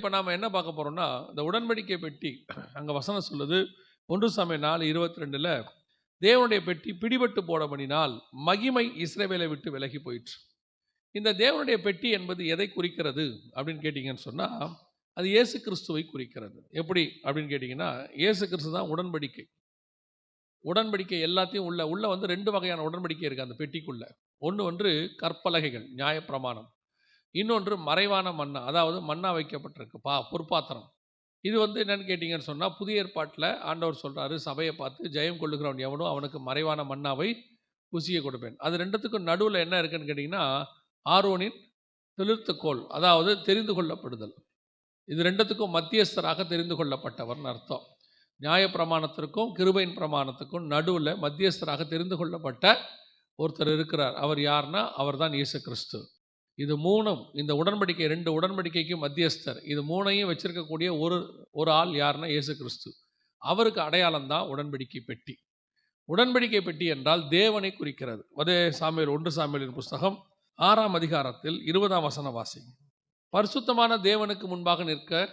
இப்போ நாம் என்ன பார்க்க போகிறோம்னா, இந்த உடன்படிக்கை பெட்டி அங்கே வசனம் சொல்லுது 1 சாமுவேல் 4:22 தேவனுடைய பெட்டி பிடிபட்டு போனபடினால் மகிமை இஸ்ரவேலை விட்டு விலகி போயிற்று. இந்த தேவனுடைய பெட்டி என்பது எதை குறிக்கிறது அப்படின்னு கேட்டிங்கன்னு சொன்னால், அது இயேசு கிறிஸ்துவை குறிக்கிறது. எப்படி அப்படின்னு கேட்டிங்கன்னா, இயேசு கிறிஸ்து தான் உடன்படிக்கை. உடன்படிக்கை எல்லாத்தையும் உள்ள வந்து 2 வகையான உடன்படிக்கை இருக்குது அந்த பெட்டிக்குள்ள. ஒன்று கற்பலகைகள், நியாயப்பிரமாணம். இன்னொன்று மறைவான மன்னா, அதாவது மன்னா வைக்கப்பட்டிருக்கு பொற்பாத்திரம். இது வந்து என்னன்னு கேட்டிங்கன்னு சொன்னால், புதிய ஏற்பாட்டில் ஆண்டவர் சொல்கிறாரு, சபையை பார்த்து ஜெயம் கொள்ளுகிறவன் எவனோ அவனுக்கு மறைவான மன்னாவை புசிய கொடுப்பேன். அது ரெண்டுத்துக்கும் நடுவில் என்ன இருக்குன்னு கேட்டிங்கன்னா, ஆரோனின் தெளிர்த்துக்கோள், அதாவது தெரிந்து கொள்ளப்படுதல். இது ரெண்டுத்துக்கும் மத்தியஸ்தராக தெரிந்து கொள்ளப்பட்டவர்னு அர்த்தம். நியாயப்பிரமாணத்திற்கும் கிருபையின் பிரமாணத்துக்கும் நடுவில் மத்தியஸ்தராக தெரிந்து கொள்ளப்பட்ட ஒருத்தர் இருக்கிறார். அவர் யார்னா, அவர் தான் இயேசு கிறிஸ்து. இது மூணும், இந்த உடன்படிக்கை 2 உடன்படிக்கைக்கும் மத்தியஸ்தர். இது மூணையும் வச்சிருக்கக்கூடிய ஒரு ஆள் யாருன்னா இயேசு கிறிஸ்து. அவருக்கு அடையாளம் தான் உடன்படிக்கை பெட்டி. உடன்படிக்கை பெட்டி என்றால் தேவனை குறிக்கிறது. 1 சாமுவேலின் புஸ்தகம் 6ஆம் அதிகாரத்தில் 20ஆம் வசனம் வாசிங்க. பரிசுத்தமான தேவனுக்கு முன்பாக நிற்க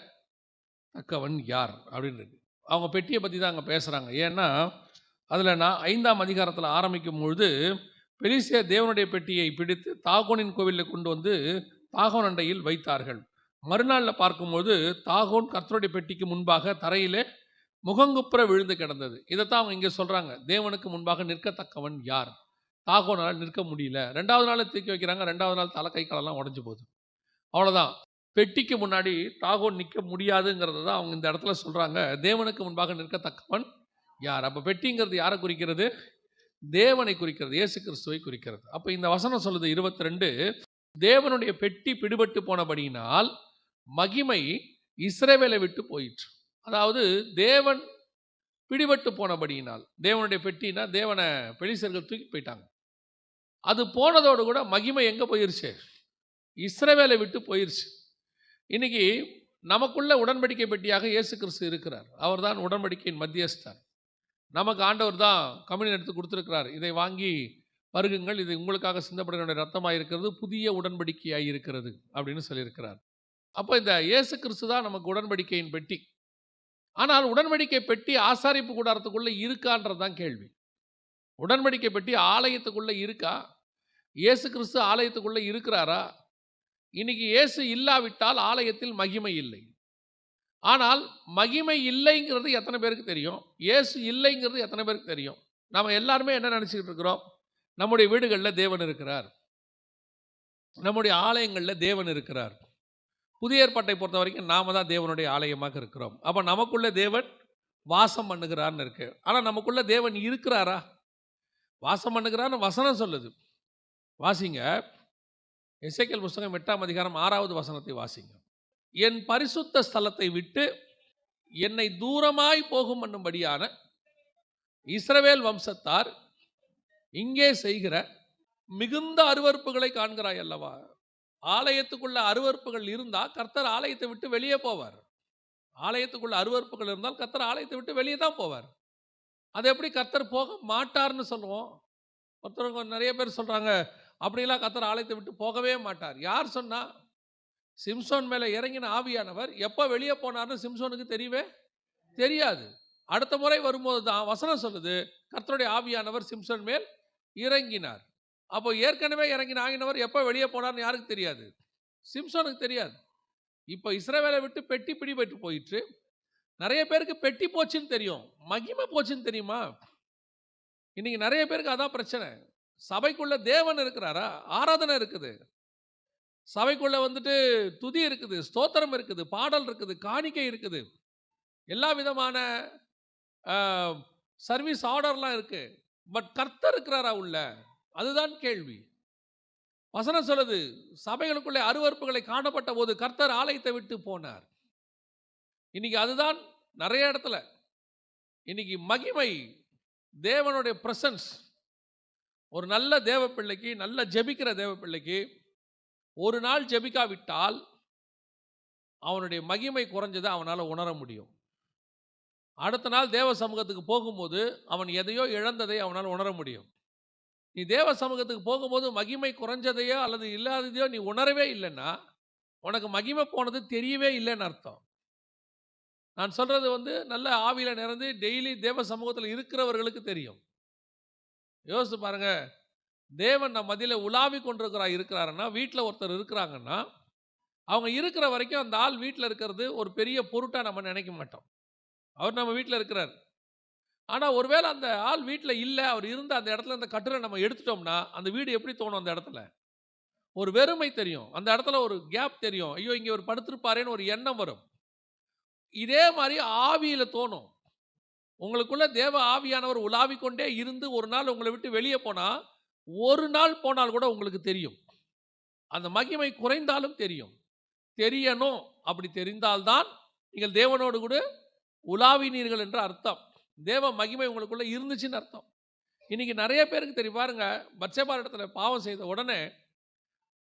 தக்கவன் யார் அப்படின்னு இருக்கு. அவங்க பெட்டியை பற்றி தான் அங்கே பேசுகிறாங்க. ஏன்னா அதில் நான் 5ஆம் அதிகாரத்தில் ஆரம்பிக்கும் பொழுது, பெலிஸ்தியர் தேவனுடைய பெட்டியை பிடித்து தாகோனின் கோவிலில் கொண்டு வந்து தாகோன் அண்டையில் வைத்தார்கள். மறுநாளில் பார்க்கும்போது தாகோன் கர்த்தருடைய பெட்டிக்கு முன்பாக தரையிலே முகங்குப்புற விழுந்து கிடந்தது. இதைத்தான் அவங்க இங்கே சொல்கிறாங்க, தேவனுக்கு முன்பாக நிற்கத்தக்கவன் யார்? தாகோனால் நிற்க முடியல. 2வது நாள் தூக்கி வைக்கிறாங்க. 2வது நாள் தலை கை காலெல்லாம் உடஞ்சி போகுது. அவ்வளோதான். பெட்டிக்கு முன்னாடி தாகோன் நிற்க முடியாதுங்கிறத தான் அவங்க இந்த இடத்துல சொல்கிறாங்க, தேவனுக்கு முன்பாக நிற்கத்தக்கவன் யார்? அப்போ பெட்டிங்கிறது யாரை குறிக்கிறது? தேவனை குறிக்கிறது, இயேசு கிறிஸ்துவை குறிக்கிறது. அப்போ இந்த வசனம் சொல்லுது 22, தேவனுடைய பெட்டி பிடிபட்டு போனபடியினால் மகிமை இஸ்ரவேலை விட்டு போயிற்று. அதாவது தேவன் பிடிபட்டு போனபடியினால், தேவனுடைய பெட்டினா தேவனை பெலிஸ்தர்கள் தூக்கி போயிட்டாங்க. அது போனதோடு கூட மகிமை எங்கே போயிருச்சு? இஸ்ரவேலை விட்டு போயிருச்சு. இன்னைக்கு நமக்குள்ள உடன்படிக்கை பெட்டியாக இயேசு கிறிஸ்து இருக்கிறார். அவர் தான் உடன்படிக்கையின் மத்தியஸ்தர். நமக்கு ஆண்டவர் தான் கம்யூனியன் எடுத்து கொடுத்துருக்கிறார். இதை வாங்கி பருகுங்கள், இது உங்களுக்காக சிந்தப்படுகிற ரத்தமாக இருக்கிறது, புதிய உடன்படிக்கையாக இருக்கிறது அப்படின்னு சொல்லியிருக்கிறார். அப்போ இந்த இயேசு கிறிஸ்து தான் நமக்கு உடன்படிக்கையின் பெட்டி. ஆனால் உடன்படிக்கை பெட்டி ஆசாரிப்பு கூடாரத்துக்குள்ளே இருக்கான்றது தான் கேள்வி. உடன்படிக்கை பெட்டி ஆலயத்துக்குள்ளே இருக்கா? இயேசு கிறிஸ்து ஆலயத்துக்குள்ளே இருக்கிறாரா? இன்னைக்கு இயேசு இல்லாவிட்டால் ஆலயத்தில் மகிமை இல்லை. ஆனால் மகிமை இல்லைங்கிறது எத்தனை பேருக்கு தெரியும்? இயேசு இல்லைங்கிறது எத்தனை பேருக்கு தெரியும்? நம்ம எல்லாருமே என்ன நினச்சிக்கிட்டு இருக்கிறோம்? நம்முடைய வீடுகளில் தேவன் இருக்கிறார், நம்முடைய ஆலயங்களில் தேவன் இருக்கிறார். புதிய ஏற்பாட்டை பொறுத்த வரைக்கும் நாம தான் தேவனுடைய ஆலயமாக இருக்கிறோம். அப்போ நமக்குள்ள தேவன் வாசம் பண்ணுகிறார்னு இருக்கு. ஆனால் நமக்குள்ள தேவன் இருக்கிறாரா? வாசம் பண்ணுகிறார்னு வசனம் சொல்லுது. வாசிங்க, எசேக்கியேல் புஸ்தகம் 8ஆம் அதிகாரம் 6வது வசனத்தை வாசிங்க. என் பரிசுத்த ஸ்தலத்தை விட்டு என்னை தூரமாய் போகும் என்னும்படியான இஸ்ரவேல் வம்சத்தார் இங்கே செய்கிற மிகுந்த அருவருப்புகளை காண்கிறாய் அல்லவா? ஆலயத்துக்குள்ள அருவருப்புகள் இருந்தால் கர்த்தர் ஆலயத்தை விட்டு வெளியே போவார். ஆலயத்துக்குள்ள அருவருப்புகள் இருந்தால் கர்த்தர் ஆலயத்தை விட்டு வெளியே தான் போவார். அது எப்படி கர்த்தர் போக மாட்டார்னு சொல்லுவோம்? ஒருத்தவங்க நிறைய பேர் சொல்றாங்க, அப்படிலாம் கர்த்தர் ஆலயத்தை விட்டு போகவே மாட்டார். யார் சொன்னா? சிம்சோன் மேலே இறங்கின ஆவியானவர் எப்போ வெளியே போனார்னு சிம்சோனுக்கு தெரியவே தெரியாது. அடுத்த முறை வரும்போது தான் வசனம் சொல்லுது, கர்த்தருடைய ஆவியானவர் சிம்சோன் மேல் இறங்கினார். அப்போ ஏற்கனவே இறங்கின ஆவியானவர் எப்போ வெளியே போனார்னு யாருக்கு தெரியாது? சிம்சோனுக்கு தெரியாது. இப்போ இஸ்ரவேலை விட்டு பெட்டி பிடிபட்டு போயிட்டு நிறைய பேருக்கு பெட்டி போச்சுன்னு தெரியும், மகிமை போச்சுன்னு தெரியுமா? இன்னைக்கு நிறைய பேருக்கு அதான் பிரச்சனை. சபைக்குள்ள தேவன் இருக்கிறாரா? ஆராதனை இருக்குது, சபைக்குள்ள வந்துட்டு துதி இருக்குது, ஸ்தோத்திரம் இருக்குது, பாடல் இருக்குது, காணிக்கை இருக்குது, எல்லா விதமான சர்வீஸ் ஆர்டர்லாம் இருக்கு. பட் கர்த்தர் இருக்கிறாரா உள்ள? அதுதான் கேள்வி. வசனம் சொல்லுது, சபைகளுக்குள்ளே அருவருப்புகளை காணப்பட்ட போது கர்த்தர் ஆலயத்தை விட்டு போனார். இன்னைக்கு அதுதான் நிறைய இடத்துல. இன்னைக்கு மகிமை, தேவனுடைய பிரசன்ஸ், ஒரு நல்ல தேவ பிள்ளைக்கு, நல்ல ஜெபிக்கிற தேவ பிள்ளைக்கு ஒரு நாள் ஜெபிக்காவிட்டால் அவனுடைய மகிமை குறைஞ்சதை அவனால் உணர முடியும். அடுத்த நாள் தேவ சமூகத்துக்கு போகும்போது அவன் எதையோ இழந்ததை அவனால் உணர முடியும். நீ தேவ சமூகத்துக்கு போகும்போது மகிமை குறைஞ்சதையோ அல்லது இல்லாததையோ நீ உணரவே இல்லைன்னா உனக்கு மகிமை போனது தெரியவே இல்லைன்னு அர்த்தம். நான் சொல்றது நல்ல ஆவியில நிறைந்து டெய்லி தேவ சமூகத்தில் இருக்கிறவர்களுக்கு தெரியும். யோசித்து பாருங்க, தேவன் நம்ம மத்தியில உலாவி இருக்கிறாருன்னா, வீட்டில் ஒருத்தர் இருக்கிறாங்கன்னா, அவங்க இருக்கிற வரைக்கும் அந்த ஆள் வீட்டில் இருக்கிறது ஒரு பெரிய பொருட்டா நம்ம நினைக்க மாட்டோம். அவர் நம்ம வீட்டில் இருக்கிறார். ஆனால் ஒருவேளை அந்த ஆள் வீட்டில் இல்லை, அவர் இருந்த அந்த இடத்துல அந்த கட்டுரை நம்ம எடுத்துட்டோம்னா, அந்த வீடு எப்படி தோணும்? அந்த இடத்துல ஒரு வெறுமை தெரியும், அந்த இடத்துல ஒரு கேப் தெரியும். ஐயோ, இங்கே ஒரு படுத்திருப்பாரேன்னு ஒரு எண்ணம் வரும். இதே மாதிரி ஆவியில தோணும். உங்களுக்குள்ள தேவ ஆவியானவர் உலாவிக்கொண்டே இருந்து ஒரு நாள் உங்களை விட்டு வெளியே போனா, ஒரு நாள் போனால் கூட உங்களுக்கு தெரியும். அந்த மகிமை குறைந்தாலும் தெரியும். தெரியணும். அப்படி தெரிந்தால்தான் நீங்கள் தேவனோடு கூட உலாவினீர்கள் என்ற அர்த்தம். தேவ மகிமை உங்களுக்குள்ள இருந்துச்சுன்னு அர்த்தம். இன்னைக்கு நிறைய பேருக்கு தெரியும். பாருங்க, பத்சேபா இடத்துல பாவம் செய்த உடனே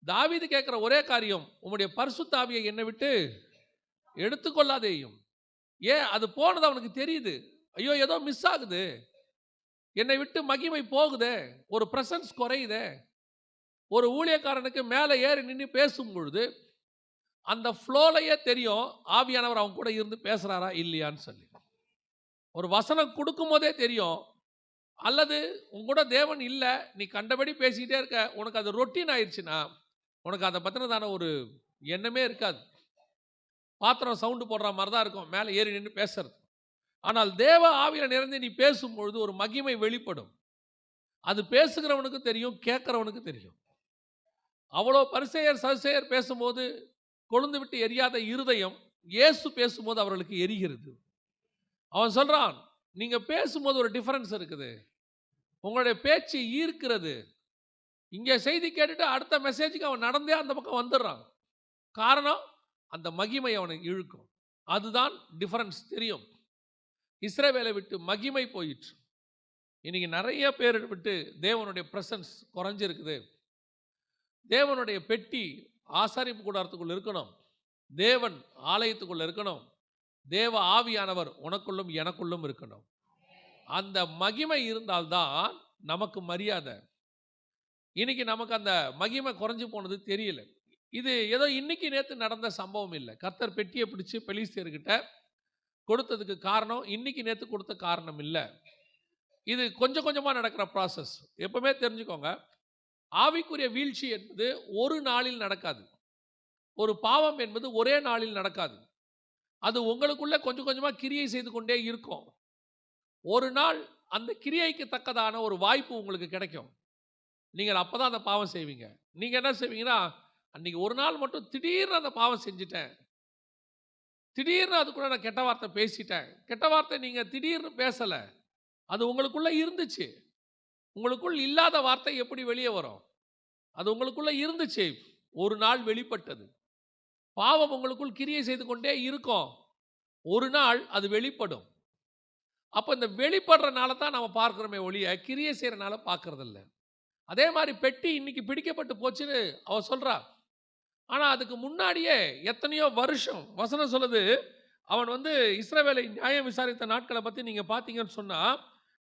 தாவீது கேட்கிற ஒரே காரியம், உம்முடைய பரிசுத்த ஆவியை என்னை விட்டு எடுத்துக்கொள்ளாதேயும். ஏன்? அது போனது அவனுக்கு தெரியுது. ஐயோ, ஏதோ மிஸ் ஆகுது, என்னை விட்டு மகிமை போகுதே, ஒரு பிரசன்ஸ் குறையுதே. ஒரு ஊழியக்காரனுக்கு மேலே ஏறி நின்று பேசும் பொழுது அந்த ஃப்ளோலையே தெரியும் ஆவியானவர் அவங்க கூட இருந்து பேசுறாரா இல்லையான்னு சொல்லி. ஒரு வசனம் கொடுக்கும் போதே தெரியும். அல்லது உங்க கூட தேவன் இல்லை, நீ கண்டபடி பேசிக்கிட்டே இருக்க, உனக்கு அது ரொட்டீன் ஆயிடுச்சுன்னா உனக்கு அதை பற்றினதான ஒரு எண்ணமே இருக்காது. பாத்திரம் சவுண்டு போடுற மாதிரி தான் இருக்கும் மேலே ஏறி நின்று பேசுறது. ஆனால் தேவ ஆவியில் நிறைந்து நீ பேசும்பொழுது ஒரு மகிமை வெளிப்படும். அது பேசுகிறவனுக்கு தெரியும், கேட்கிறவனுக்கு தெரியும். அவ்வளோ பரிசேயர் சதுசேயர் பேசும்போது கொழுந்து விட்டு எரியாத இருதயம் இயேசு பேசும்போது அவர்களுக்கு எரிகிறது. அவன் சொல்றான், நீங்க பேசும்போது ஒரு டிஃபரன்ஸ் இருக்குது, உங்களுடைய பேச்சு ஈர்க்கிறது. இங்கே செய்தி கேட்டுட்டு அடுத்த மெசேஜுக்கு அவன் நடந்தே அந்த பக்கம் வந்துடுறான். காரணம், அந்த மகிமை அவனுக்கு இழுக்கும். அதுதான் டிஃபரன்ஸ் தெரியும். இஸ்ரவேலை விட்டு மகிமை போயிற்று. இன்னைக்கு நிறைய பேர் விட்டு தேவனுடைய பிரசன்ஸ் குறைஞ்சிருக்குது. தேவனுடைய பெட்டி ஆசாரிப்பு கூடாரத்துக்குள்ள இருக்கணும், தேவன் ஆலயத்துக்குள்ள இருக்கணும், தேவ ஆவியானவர் உனக்குள்ளும் எனக்குள்ளும் இருக்கணும். அந்த மகிமை இருந்தால்தான் நமக்கு மரியாதை. இன்னைக்கு நமக்கு அந்த மகிமை குறைஞ்சு போனது தெரியல. இது ஏதோ இன்னைக்கு நேற்று நடந்த சம்பவம் இல்லை. கர்த்தர் பெட்டியை பிடிச்சு பெலிஸ்தியர்கிட்ட கொடுத்ததுக்கு காரணம் இன்னைக்கு நேற்று கொடுத்த காரணம் இல்லை. இது கொஞ்சம் கொஞ்சமாக நடக்கிற ப்ராசஸ். எப்பவுமே தெரிஞ்சுக்கோங்க, ஆவிக்குரிய வீழ்ச்சி என்பது ஒரு நாளில் நடக்காது. ஒரு பாவம் என்பது ஒரே நாளில் நடக்காது. அது உங்களுக்குள்ள கொஞ்சம் கொஞ்சமாக கிரியை செய்து கொண்டே இருக்கும். ஒரு நாள் அந்த கிரியைக்கு தக்கதான ஒரு வாய்ப்பு உங்களுக்கு கிடைக்கும். நீங்கள் அப்போ தான் அந்த பாவம் செய்வீங்க. நீங்கள் என்ன செய்வீங்கன்னா, அன்றைக்கி ஒரு நாள் மட்டும் திடீர்னு அந்த பாவம் செஞ்சுட்டேன், திடீர்னு அதுக்குள்ள நான் கெட்ட வார்த்தை பேசிட்டேன். கெட்ட வார்த்தை நீங்கள் திடீர்னு பேசலை, அது உங்களுக்குள்ளே இருந்துச்சு. உங்களுக்குள் இல்லாத வார்த்தை எப்படி வெளியே வரும்? அது உங்களுக்குள்ளே இருந்துச்சு, ஒரு நாள் வெளிப்பட்டது. பாவம் உங்களுக்குள் கிரியை செய்து கொண்டே இருக்கும், ஒரு நாள் அது வெளிப்படும். அப்போ இந்த வெளிப்படுறனால தான் நம்ம பார்க்குறோமே ஒழிய கிரியை செய்கிறனால பார்க்கறதில்ல. அதே மாதிரி பெட்டி இன்னைக்கு பிடிக்கப்பட்டு போச்சுன்னு அவ சொல்றா. ஆனால் அதுக்கு முன்னாடியே எத்தனையோ வருஷம் வசனம் சொல்லுது. அவன் இஸ்ரவேலை நியாயம் விசாரித்த நாட்களை பற்றி நீங்கள் பார்த்தீங்கன்னு சொன்னால்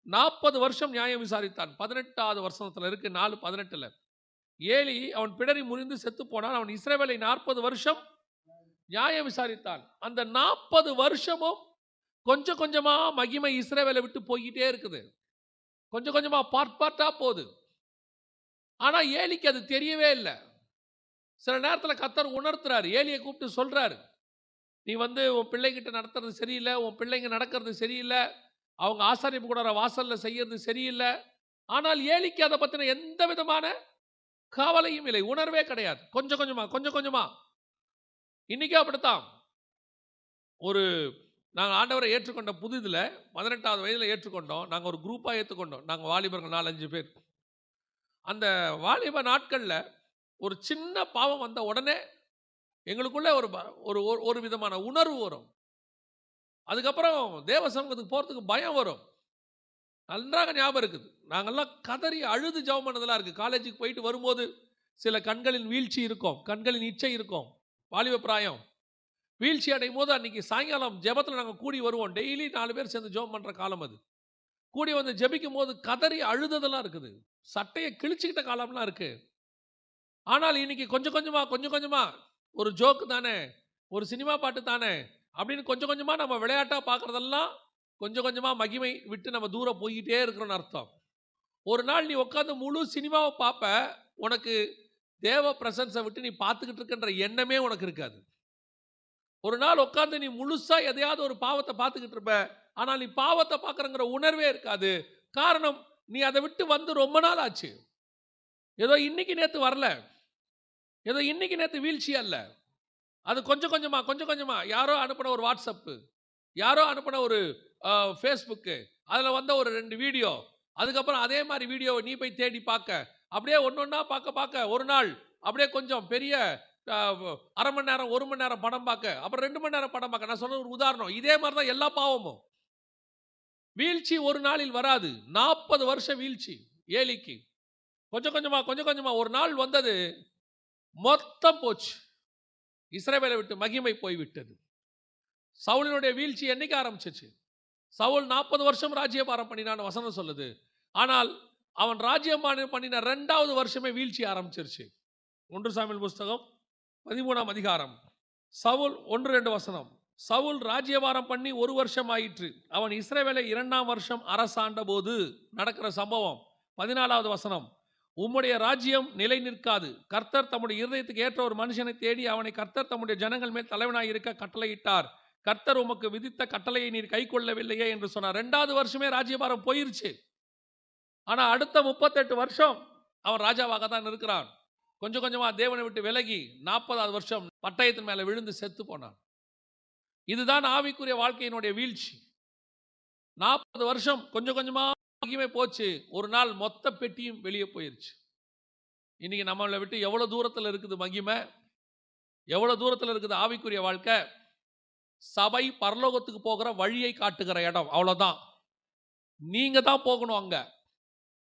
40 வருஷம் நியாயம் விசாரித்தான். 18வது வருஷத்தில் இருக்கு, 4:18. ஏலி அவன் பிடரி முறிந்து செத்து போனான். அவன் இஸ்ரவேலை 40 வருஷம் நியாயம் விசாரித்தான். அந்த 40 வருஷமும் கொஞ்சம் கொஞ்சமா மகிமை இஸ்ரவேலை விட்டு போய்கிட்டே இருக்குது. கொஞ்சம் கொஞ்சமா பார்ட்டா போகுது. ஆனா ஏலிக்கு அது தெரியவே இல்லை. சில நேரத்தில் கர்த்தர் உணர்த்துறாரு, ஏலியை கூப்பிட்டு சொல்றாரு, நீ உன் பிள்ளைகிட்ட நடத்துறது சரியில்லை, உன் பிள்ளைங்க நடக்கிறது சரியில்லை, அவங்க ஆசாரிப்பு கூடார வாசல்ல செய்யறது சரியில்லை. ஆனால் ஏலிக்கு அதை பத்தின எந்த விதமான கவலையும் இல்லை, உணர்வே கிடையாது. கொஞ்சம் கொஞ்சமா கொஞ்சம் கொஞ்சமா. இன்னைக்கு அப்படித்தான். நாங்கள் ஆண்டவரை ஏற்றுக்கொண்ட புதிதில் 18வது வயதில் ஏற்றுக்கொண்டோம். நாங்கள் ஒரு குரூப்பாக ஏற்றுக்கொண்டோம். நாங்கள் வாலிபர்கள் 4-5 பேர். அந்த வாலிப நாட்களில் ஒரு சின்ன பாவம் வந்த உடனே எங்களுக்குள்ளே ஒரு விதமான உணர்வு வரும். அதுக்கப்புறம் தேவ சமூகத்துக்கு போகிறதுக்கு பயம் வரும். நன்றாக ஞாபகம் இருக்குது. நாங்கள்லாம் கதறி அழுது ஜெபம் பண்ணதெல்லாம் இருக்குது. காலேஜுக்கு போயிட்டு வரும்போது சில கண்களின் வீழ்ச்சி இருக்கும், கண்களின் இச்சை இருக்கும். வாலிப பிராயம் வீழ்ச்சி அடையும் போது அன்றைக்கி சாயங்காலம் ஜெபத்தில் நாங்கள் கூடி வருவோம். டெய்லி 4 பேர் சேர்ந்து ஜெபம் பண்ணுற காலம் அது. கூடி ஜெபிக்கும் போது கதறி அழுததெல்லாம் இருக்குது, சட்டையை கிழிச்சிக்கிட்ட காலம்லாம் இருக்குது. ஆனால் இன்னைக்கு கொஞ்சம் கொஞ்சமாக ஒரு ஜோக்கு தானே, ஒரு சினிமா பாட்டு தானே அப்படின்னு கொஞ்சம் கொஞ்சமாக நம்ம விளையாட்டாக பார்க்குறதெல்லாம் கொஞ்சம் கொஞ்சமாக மகிமை விட்டு நம்ம தூரம் போய்கிட்டே இருக்கிறோன்னு அர்த்தம். ஒரு நாள் நீ உட்காந்து முழு சினிமாவை பார்ப்ப, உனக்கு தேவ பிரசன்ஸை விட்டு நீ பார்த்துக்கிட்டு இருக்கின்ற எண்ணமே உனக்கு இருக்காது. ஒரு நாள் உட்காந்து நீ முழுசா எதையாவது ஒரு பாவத்தை பார்த்துக்கிட்டு இருப்ப, ஆனால் நீ பாவத்தை பார்க்குறங்கிற உணர்வே இருக்காது. காரணம், நீ அதை விட்டு வந்து ரொம்ப நாள் ஆச்சு. ஏதோ இன்னைக்கு நேற்று வரல, ஏதோ இன்னைக்கு நேற்று வீழ்ச்சி அல்ல. அது கொஞ்சம் கொஞ்சமா யாரோ அனுப்பின ஒரு வாட்ஸ்அப்பு, யாரோ அனுப்பின ஒரு ஃபேஸ்புக்கு, அதில் வந்த ஒரு 2 வீடியோ, அதுக்கப்புறம் அதே மாதிரி வீடியோவை நீ போய் தேடி பார்க்க, அப்படியே ஒன்றா பார்க்க ஒரு நாள் அப்படியே கொஞ்சம் பெரிய அரை மணி நேரம் 1 மணி நேரம் படம் பார்க்க, அப்புறம் 2 மணி நேரம் படம் பார்க்க. நான் சொன்ன ஒரு உதாரணம். இதே மாதிரி தான் எல்லா பாவமும். வீழ்ச்சி ஒரு நாளில் வராது. 40 வருஷம் வீழ்ச்சி ஏலிக்கு. கொஞ்சம் கொஞ்சமா ஒரு நாள் வந்தது, மொத்தம் போச்சு. இஸ்ரவேலை விட்டு மகிமை போய்விட்டது. சவுலினுடைய வீழ்ச்சி என்னைக்கு ஆரம்பிச்சிச்சு? சவுல் 40 வருஷம் ராஜ்யபாரம் பண்ணினான்னு வசனம் சொல்லுது. ஆனால் அவன் ராஜ்யபாரம் பண்ணின 2வது வருஷமே வீழ்ச்சி ஆரம்பிச்சிருச்சு. 1 சாமுவேல் புஸ்தகம் 13ஆம் அதிகாரம், சவுல் 1-2 வசனம். சவுல் ராஜ்யபாரம் பண்ணி 1 வருஷம் ஆயிற்று. அவன் இஸ்ரவேலை 2ஆம் வருஷம் அரசாண்ட போது நடக்கிற சம்பவம். 14வது வசனம். உம்முடைய ராஜ்யம் நிலை நிற்காது. கர்த்தர் தம்முடைய இருதயத்துக்கு ஏற்ற ஒரு மனுஷனை தேடி அவனை கர்த்தர் தம்முடைய ஜனங்கள் மேல் தலைவனாய் இருக்க கட்டளையிட்டார். கர்த்தர் உமக்கு விதித்த கட்டளையை நீர் கை கொள்ளவில்லையே என்று சொன்னார். 2வது வருஷமே ராஜ்யபாரம் போயிருச்சு. ஆனா அடுத்த 38 வருஷம் அவன் ராஜாவாக தான் இருக்கிறான். கொஞ்சம் கொஞ்சமா தேவனை விட்டு விலகி 40வது வருஷம் பட்டயத்தின் மேல விழுந்து செத்து போனான். இதுதான் ஆவிக்குரிய வாழ்க்கையினுடைய வீழ்ச்சி. 40 வருஷம் கொஞ்சம் கொஞ்சமா மகிமை போச்சு. ஒரு நாள் மொத்த பெட்டியும் வெளியே போயிருச்சு. இன்னைக்கு நம்மளை விட்டு எவ்வளவு தூரத்தில் இருக்குது மகிமை, எவ்வளவு தூரத்தில் இருக்குது ஆவிக்குரிய வாழ்க்கை. சபை பரலோகத்துக்கு போகிற வழியை காட்டுகிற இடம், அவ்வளவுதான். நீங்க தான் போகணும். அங்க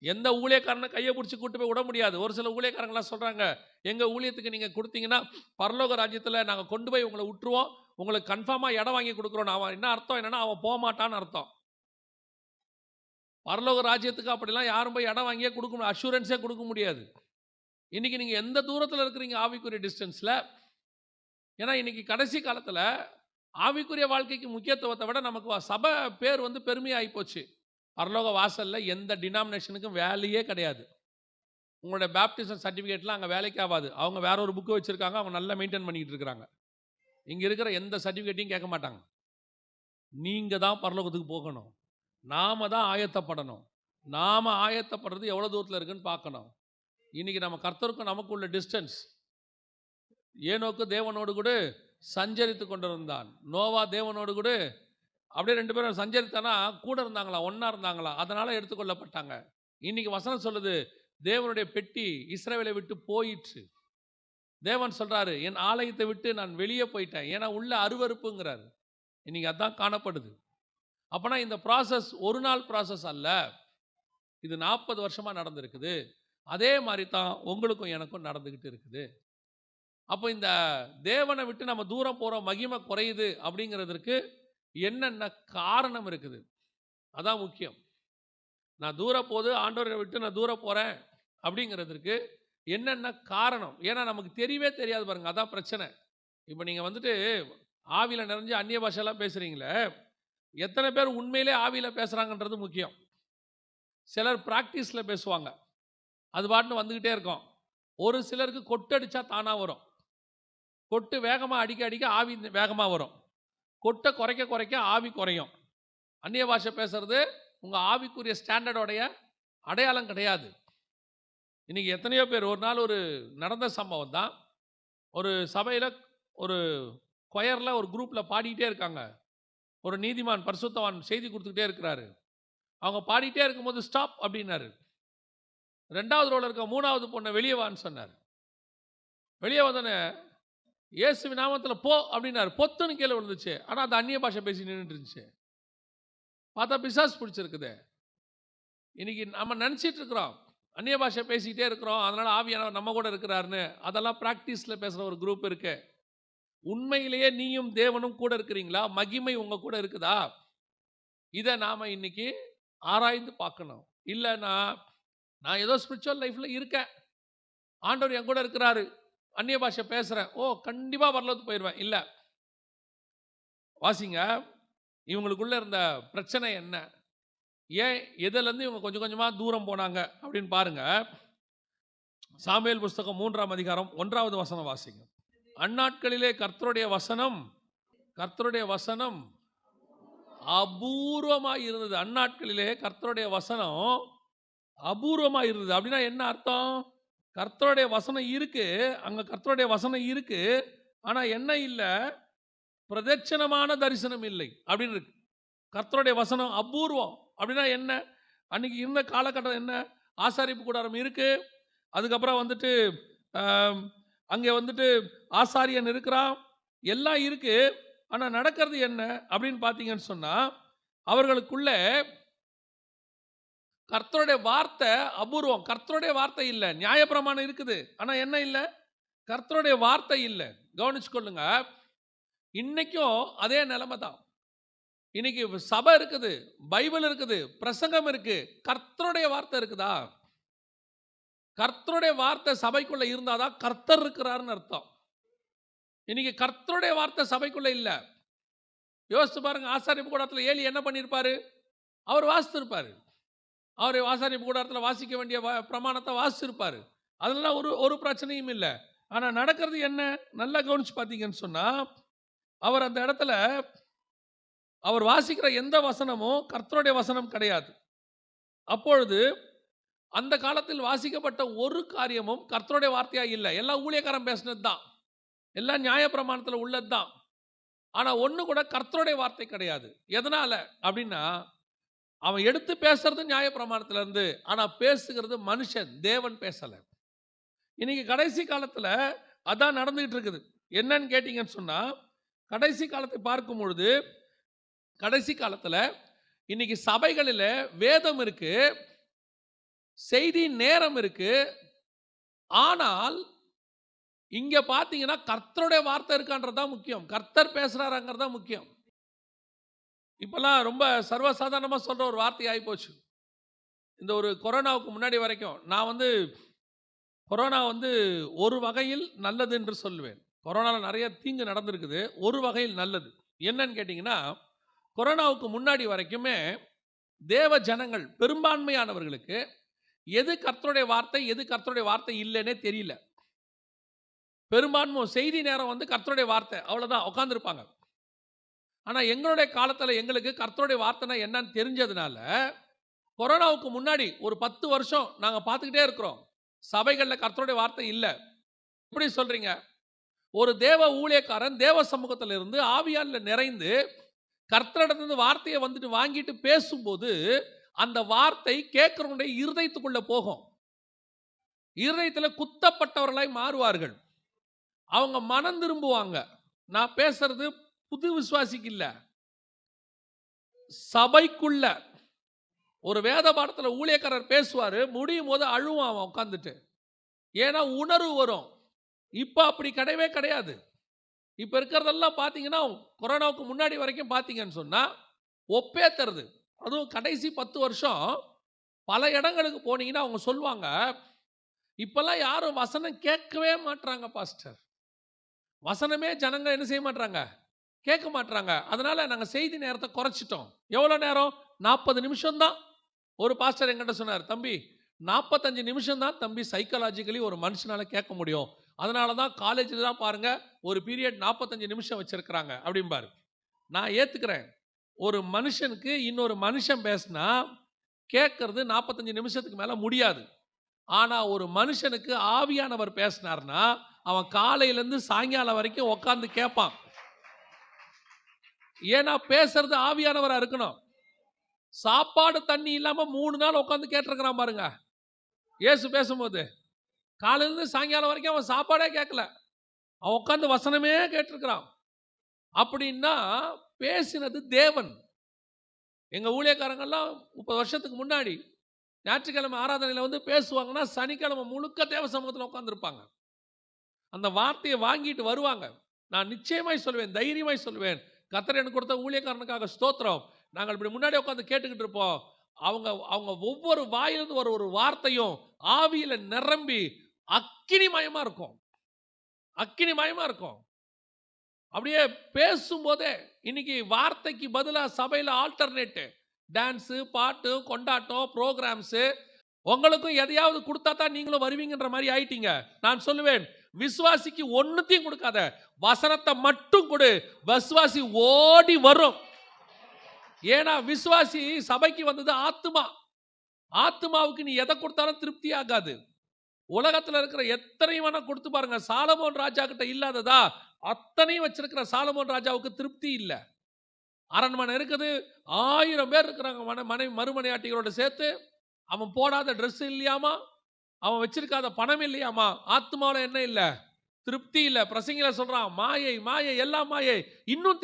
எந்த ஊழியக்காரனை கையை பிடிச்சி கூட்டு போய் விட முடியாது. ஒரு சில ஊழியக்காரங்களாம் சொல்றாங்க, எங்க ஊழியத்துக்கு நீங்க கொடுத்தீங்கன்னா பரலோக ராஜ்யத்தில் நாங்கள் கொண்டு போய் உங்களை விட்டுருவோம், உங்களுக்கு கன்ஃபார்மா இடம் வாங்கி கொடுக்குறோம். அவன் என்ன அர்த்தம்? என்னன்னா அவன் போக மாட்டான்னு அர்த்தம். பரலோக ராஜ்யத்துக்கு அப்படிலாம் யாரும் போய் இடம் வாங்கியே கொடுக்க முடியாது, அஷூரன்ஸே கொடுக்க முடியாது. இன்னைக்கு நீங்க எந்த தூரத்தில் இருக்கிறீங்க ஆவிக்குரிய டிஸ்டன்ஸ்ல? ஏன்னா இன்னைக்கு கடைசி காலத்தில் ஆவிக்குரிய வாழ்க்கைக்கு முக்கியத்துவத்தை விட நமக்கு சபை பேர் வந்து பெருமையாகி போச்சு. பரலோக வாசல்ல எந்த டினாமினேஷனுக்கும் வேலையே கிடையாது. உங்களுடைய பேப்டிசம் சர்டிஃபிகேட்லாம் அங்கே வேலைக்கு ஆகாது. அவங்க வேற ஒரு புக்கு வச்சிருக்காங்க, அவங்க நல்லா மெயின்டைன் பண்ணிட்டு இருக்கிறாங்க. இங்க இருக்கிற எந்த சர்டிஃபிகேட்டையும் கேட்க மாட்டாங்க. நீங்க தான் பரலோகத்துக்கு போகணும். நாம தான் ஆயத்தப்படணும். நாம ஆயத்தப்படுறது எவ்வளவு தூரத்தில் இருக்குன்னு பார்க்கணும். இன்னைக்கு நம்ம கர்த்தருக்கும் நமக்கு உள்ள டிஸ்டன்ஸ். ஏனோக்கு தேவனோடு கூட சஞ்சரித்து கொண்டிருந்தான். நோவா தேவனோடு கூட அப்படியே 2 பேரும் சஞ்சரித்தானா கூட இருந்தாங்களா, ஒன்னா இருந்தாங்களா, அதனால எடுத்துக்கொள்ளப்பட்டாங்க. இன்னைக்கு வசனம் சொல்லுது, தேவனுடைய பெட்டி இஸ்ரவேலை விட்டு போயிற்று. தேவன் சொல்றாரு, என் ஆலயத்தை விட்டு நான் வெளியே போயிட்டேன், ஏன்னா உள்ள அருவருப்புங்கிறாரு. இன்னைக்கு அதான் காணப்படுது. அப்பனா இந்த ப்ராசஸ் ஒரு நாள் ப்ராசஸ் அல்ல, இது 40 வருஷமா நடந்திருக்குது. அதே மாதிரி தான் உங்களுக்கும் எனக்கும் நடந்துகிட்டு இருக்குது. அப்போ இந்த தேவனை விட்டு நம்ம தூரம் போறோம், மகிமை குறையுது அப்படிங்கிறதுக்கு என்னென்ன காரணம் இருக்குது, அதான் முக்கியம். நான் தூரம் ஆண்டவரை விட்டு நான் தூரம் போறேன் அப்படிங்கிறதுக்கு என்னென்ன காரணம்? ஏன்னா நமக்கு தெரியவே தெரியாது பாருங்க, அதான் பிரச்சனை. இப்போ நீங்க வந்துட்டு ஆவியில நிறைஞ்சு அந்நிய பாஷையெல்லாம் பேசுறீங்களே, எத்தனை பேர் உண்மையிலே ஆவியில பேசுறாங்கன்றது முக்கியம். சிலர் பிராக்டிஸ்ல பேசுவாங்க, அது பாட்டுன்னு வந்துகிட்டே இருக்கும். ஒரு சிலருக்கு கொட்டடிச்சா தானா வரும். கொட்டு வேகமா அடிக்க அடிக்க ஆவி வேகமா வரும். கொட்டை குறைக்க குறைக்க ஆவி குறையும். அந்நிய பாஷை பேசுறது உங்க ஆவிக்குரிய ஸ்டாண்டர்டோடைய அடையாளம் கிடையாது. இன்னைக்கு எத்தனையோ பேர், ஒரு நாள் ஒரு நடந்த சம்பவம் தான். ஒரு சபையில் ஒரு கொயரில் ஒரு குரூப்பில் பாடிக்கிட்டே இருக்காங்க. ஒரு நீதிமான் பரிசுத்தவான் செய்தி கொடுத்துக்கிட்டே இருக்கிறாரு. அவங்க பாடிட்டே இருக்கும்போது ஸ்டாப் அப்படின்னாரு. 2வது ரோல இருக்க 3வது பொண்ணை வெளியே வான்னு சொன்னார். வெளியே வந்தோடனே இயேசுவின் நாமத்தில் போ அப்படின்னாரு. பொத்துன்னு கீழே விழுந்துச்சு. ஆனால் அது அந்நிய பாஷை பேசி நின்றுட்டு இருந்துச்சு. பார்த்தா பிசாசு பிடிச்சிருக்குது. இன்னைக்கு நம்ம நினச்சிட்டு இருக்கிறோம் அந்நிய பாஷை பேசிக்கிட்டே இருக்கிறோம், அதனால ஆவியானவர் நம்ம கூட இருக்கிறாருன்னு. அதெல்லாம் பிராக்டிஸில் பேசுகிற ஒரு குரூப் இருக்கு. உண்மையிலேயே நீயும் தேவனும் கூட இருக்கிறீங்களா? மகிமை உங்க கூட இருக்குதா? இதை நாம இன்னைக்கு ஆராய்ந்து பார்க்கணும். இல்லைன்னா நான் ஏதோ ஸ்பிரிச்சுவல் லைஃப்ல இருக்கேன், ஆண்டவர் என் கூட இருக்கிறாரு, அந்நிய பாஷை பேசுகிறேன், ஓ கண்டிப்பாக பரலோகத்துக்கு போயிடுவேன். இல்லை, வாசிங்க. இவங்களுக்குள்ள இருந்த பிரச்சனை என்ன, ஏன் எதிலேருந்து இவங்க கொஞ்சம் கொஞ்சமாக தூரம் போனாங்க அப்படின்னு பாருங்க. சாமுவேல் புஸ்தகம் 3ஆம் அதிகாரம் 1வது வசனம் வாசிங்க. அந்நாட்களிலே கர்த்தருடைய வசனம் அபூர்வமாக இருந்தது. அந்நாட்களிலே கர்த்தருடைய வசனம் அபூர்வமாக இருந்தது. அப்படின்னா என்ன அர்த்தம்? கர்த்தருடைய வசனம் இருக்கு, அங்க கர்த்தருடைய வசனம் இருக்கு, ஆனா என்ன இல்லை, பிரதட்சணமான தரிசனம் இல்லை அப்படின்னு இருக்கு. கர்த்தருடைய வசனம் அபூர்வம் அப்படின்னா என்ன? அன்னைக்கு இருந்த காலகட்டம் என்ன? ஆசாரிப்பு கூடாரம் இருக்கு, அதுக்கப்புறம் வந்துட்டு அங்கே வந்துட்டு ஆசாரியன் இருக்கிறான், எல்லாம் இருக்கு. ஆனால் நடக்கிறது என்ன அப்படின்னு பார்த்தீங்கன்னு சொன்னால், அவர்களுக்குள்ள கர்த்தருடைய வார்த்தை அபூர்வம். கர்த்தருடைய வார்த்தை இல்லை. நியாயப்பிரமாணம் இருக்குது, ஆனால் என்ன இல்லை? கர்த்தருடைய வார்த்தை இல்லை. கவனிச்சுக்கொள்ளுங்க, இன்னைக்கும் அதே நிலைமை தான். இன்னைக்கு சபை இருக்குது, பைபிள் இருக்குது, பிரசங்கம் இருக்கு, கர்த்தருடைய வார்த்தை இருக்குதா? கர்த்தருடைய வார்த்தை சபைக்குள்ள இருந்தாதான் கர்த்தர் இருக்கிறாருன்னு அர்த்தம். இன்னைக்கு கர்த்தருடைய வார்த்தை சபைக்குள்ள இல்லை. யோசிச்சு பாருங்க, ஆசாரிப்பு கூடாரத்தில் ஏலி என்ன பண்ணியிருப்பாரு? அவர் வாசித்திருப்பாரு. அவர் ஆசாரிப்பு கூடாரத்தில் வாசிக்க வேண்டிய பிரமாணத்தை வாசிச்சிருப்பாரு. அதெல்லாம் ஒரு பிரச்சனையும் இல்லை. ஆனால் நடக்கிறது என்ன? நல்லா கவனிச்சு பார்த்தீங்கன்னு சொன்னால், அவர் அந்த இடத்துல அவர் வாசிக்கிற எந்த வசனமும் கர்த்தருடைய வசனம் கிடையாது. அப்பொழுது அந்த காலத்தில் வாசிக்கப்பட்ட ஒரு காரியமும் கர்த்தருடைய வார்த்தையா இல்லை. எல்லாம் ஊழியக்காரன் பேசினது தான், எல்லாம் நியாயப்பிரமாணத்தில் உள்ளது தான். ஆனால் ஒன்று கூட கர்த்தருடைய வார்த்தை கிடையாது. எதனால அப்படின்னா, அவன் எடுத்து பேசுறது நியாயப்பிரமாணத்துல இருந்து, ஆனால் பேசுகிறது மனுஷன், தேவன் பேசலை. இன்னைக்கு கடைசி காலத்தில் அதான் நடந்துகிட்டு இருக்குது. என்னன்னு கேட்டீங்கன்னு சொன்னால், கடைசி காலத்தை பார்க்கும் பொழுது, கடைசி காலத்தில் இன்னைக்கு சபைகளில் வேதம் இருக்கு, செய்தி நேரம் இருக்கு, ஆனால் இங்க பார்த்தீங்கன்னா கர்த்தருடைய வார்த்தை இருக்கான்றதான் முக்கியம், கர்த்தர் பேசுறாருங்கிறதா முக்கியம். இப்பெல்லாம் ரொம்ப சர்வசாதாரணமாக சொல்ற ஒரு வார்த்தை ஆகி போச்சு. இந்த ஒரு கொரோனாவுக்கு முன்னாடி வரைக்கும் நான் கொரோனா ஒரு வகையில் நல்லது என்று சொல்லுவேன். கொரோனாவில் நிறைய தீங்கு நடந்திருக்குது, ஒரு வகையில் நல்லது. என்னன்னு கேட்டிங்கன்னா, கொரோனாவுக்கு முன்னாடி வரைக்குமே தேவ ஜனங்கள் பெரும்பான்மையானவர்களுக்கு எது கர்த்தருடைய வார்த்தை, எது கர்த்தருடைய வார்த்தை இல்லைன்னே தெரியல. பெரும்பான்மை செய்தி நேரம் கர்த்தருடைய வார்த்தை, அவ்வளோதான் உட்காந்துருப்பாங்க. ஆனால் எங்களுடைய காலத்தில் எங்களுக்கு கர்த்தருடைய வார்த்தைனா என்னன்னு தெரிஞ்சதுனால, கொரோனாவுக்கு முன்னாடி ஒரு 10 வருஷம் நாங்கள் பார்த்துக்கிட்டே இருக்கிறோம், சபைகளில் கர்த்தருடைய வார்த்தை இல்லை. எப்படி சொல்றீங்க? ஒரு தேவ ஊழியக்காரன் தேவ சமூகத்தில் இருந்து ஆவியானில் நிறைந்து கர்த்தரிடத்திலிருந்து வார்த்தையை வாங்கிட்டு பேசும்போது, அந்த வார்த்தை கேட்கிறவனுடைய இருதயத்துக்குள்ள போகும். இருதயத்தில் குத்தப்பட்டவர்களாய் மாறுவார்கள், அவங்க மனம் திரும்புவாங்க. நான் பேசுறது புது விசுவாசிக்கு இல்லை, சபைக்குள்ள. ஒரு வேத பாடத்தில் ஊழியக்காரர் பேசுவார், முடியும் போது அழுவான் அவன் உட்காந்துட்டு. ஏன்னா உணர்வு வரும். இப்போ அப்படி கிடையவே கிடையாது. இப்போ இருக்கிறதெல்லாம் பார்த்தீங்கன்னா, கொரோனாவுக்கு முன்னாடி வரைக்கும் பார்த்தீங்கன்னு சொன்னால் ஒப்பேத்துறது. அதுவும் கடைசி 10 வருஷம் பல இடங்களுக்கு போனீங்கன்னா அவங்க சொல்லுவாங்க, இப்பெல்லாம் யாரும் வசனம் கேட்கவே மாட்டுறாங்க பாஸ்டர். வசனமே ஜனங்க என்ன செய்ய மாட்டாங்க, கேட்க மாட்டாங்க. அதனால நாங்கள் செய்தி நேரத்தை குறைச்சிட்டோம். எவ்வளோ நேரம்? 40 நிமிஷம் தான். ஒரு பாஸ்டர் என்கிட்ட சொன்னார், தம்பி 45 நிமிஷம் தான் தம்பி சைக்காலஜிக்கலி ஒரு மனுஷனால கேட்க முடியும். அதனால தான் காலேஜில் தான் பாருங்க ஒரு பீரியட் 45 நிமிஷம் வச்சிருக்கிறாங்க அப்படிம்பாரு. நான் ஏற்றுக்கிறேன், ஒரு மனுஷனுக்கு இன்னொரு மனுஷன் பேசினா கேட்கறது 45 நிமிஷத்துக்கு மேலே முடியாது. ஆனால் ஒரு மனுஷனுக்கு ஆவியானவர் பேசினார்னா அவன் காலையிலேருந்து சாயங்காலம் வரைக்கும் உட்காந்து கேட்பான். ஏன்னா பேசுறது ஆவியானவராக இருக்கணும். சாப்பாடு தண்ணி இல்லாமல் 3 நாள் உட்காந்து கேட்டிருக்கிறான் பாருங்க இயேசு பேசும்போது. காலையிலேருந்து சாயங்காலம் வரைக்கும் அவன் சாப்பாடே கேட்கல, அவன் உட்காந்து வசனமே கேட்டிருக்கிறான். அப்படின்னா பேசினது தேவன். எங்கள் ஊழியக்காரங்கள்லாம் 30 வருஷத்துக்கு முன்னாடி ஞாயிற்றுக்கிழமை ஆராதனையில் பேசுவாங்கன்னா சனிக்கிழமை முழுக்க தேவ சமூகத்தில் உட்காந்துருப்பாங்க. அந்த வார்த்தையை வாங்கிட்டு வருவாங்க. நான் நிச்சயமாய் சொல்வேன், தைரியமாய் சொல்வேன், கர்த்தர் எனக்கு கொடுத்த ஊழியக்காரனுக்காக ஸ்தோத்திரம். நாங்கள் இப்படி முன்னாடி உட்காந்து கேட்டுக்கிட்டு இருப்போம். அவங்க ஒவ்வொரு வாயிலிருந்து ஒரு வார்த்தையும் ஆவியில் நிரம்பி அக்கினிமயமாக இருக்கும். அக்கினி மயமா இருக்கும். அப்படியே பேசும்போதே இன்னைக்கு வார்த்தைக்கு பதிலாக சபையில் ஆல்டர்னேட்டு டான்ஸு, பாட்டு, கொண்டாட்டம், ப்ரோக்ராம்ஸு. உங்களுக்கும் எதையாவது கொடுத்தா தான் நீங்களும் வருவீங்கன்ற மாதிரி ஆயிட்டீங்க. நான் சொல்லுவேன், விசுவாசிக்கு ஒன்னுத்தையும் கொடுக்காத, வசனத்தை மட்டும் கொடு, விசுவாசி ஓடி வரும். ஏன்னா விசுவாசி சபைக்கு வந்தது ஆத்துமா. ஆத்துமாவுக்கு நீ எதை கொடுத்தாலும் திருப்தி ஆகாது. உலகத்தில் இருக்கிற எத்தனையும் வேணா கொடுத்து பாருங்க, சாலமோன் ராஜா கிட்ட இல்லாததா அத்தனையும் வச்சிருக்கிற சாலமோன் ராஜாவுக்கு திருப்தி இல்லை. அரண்மனை இருக்குது, 1000 பேர் இருக்கிறாங்க மறுமனையாட்டிகளோட சேர்த்து. அவன் போடாத ட்ரெஸ் இல்லையாமா, அவன் வச்சிருக்காத பணம் இல்லையாமா. ஆத்மாவில் என்ன இல்லை? திருப்தி இல்லை. பிரசங்கில சொல்றான், மாயை மாயை எல்லாம் மாயை, இன்னும்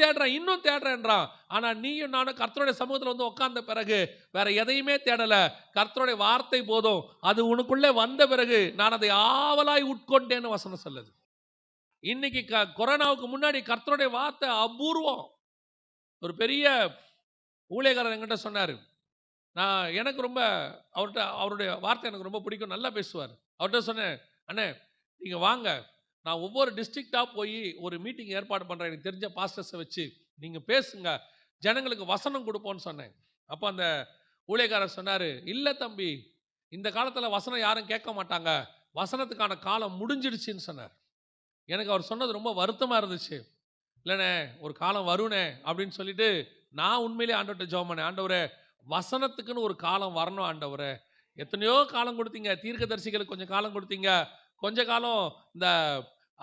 தேடுறேன்றான். ஆனா நீயும் நானும் கர்த்தருடைய சமூகத்தில் வந்து உட்கார்ந்த பிறகு வேற எதையுமே தேடல. கர்த்தருடைய வார்த்தை போதும். அது உனக்குள்ளே வந்த பிறகு நான் அதை ஆவலாய் உட்கொண்டேன்னு வசனம் சொல்லுது. இன்னைக்கு கொரோனாவுக்கு முன்னாடி கர்த்தருடைய வார்த்தை அபூர்வம். ஒரு பெரிய ஊழியக்காரர் என்கிட்ட சொன்னார், எனக்கு ரொம்ப அவருடைய வார்த்தை எனக்கு ரொம்ப பிடிக்கும், நல்லா பேசுவார். அவர்கிட்ட சொன்னேன், அண்ணே நீங்கள் வாங்க, நான் ஒவ்வொரு டிஸ்ட்ரிக்டாக போய் ஒரு மீட்டிங் ஏற்பாடு பண்ணுறேன், எனக்கு தெரிஞ்ச பாஸ்டர்ஸை வச்சு நீங்கள் பேசுங்க, ஜனங்களுக்கு வசனம் கொடுப்போன்னு சொன்னேன். அப்போ அந்த ஊழியக்காரர் சொன்னார், இல்லை தம்பி, இந்த காலத்தில் வசனம் யாரும் கேட்க மாட்டாங்க, வசனத்துக்கான காலம் முடிஞ்சிடுச்சின்னு சொன்னார். எனக்கு அவர் சொன்னது ரொம்ப வருத்தமாக இருந்துச்சு. இல்லைண்ணே, ஒரு காலம் வருணே அப்படின்னு சொல்லிட்டு நான் உண்மையிலே ஆண்டவர்கிட்ட ஜெபம் பண்ணேன், ஆண்டவரே வசனத்துக்குன்னு ஒரு காலம் வரணும் ஆண்டவரே. எத்தனையோ காலம் கொடுத்தீங்க, தீர்க்கதரிசிகளுக்கு கொஞ்சம் காலம் கொடுத்தீங்க, கொஞ்ச காலம் இந்த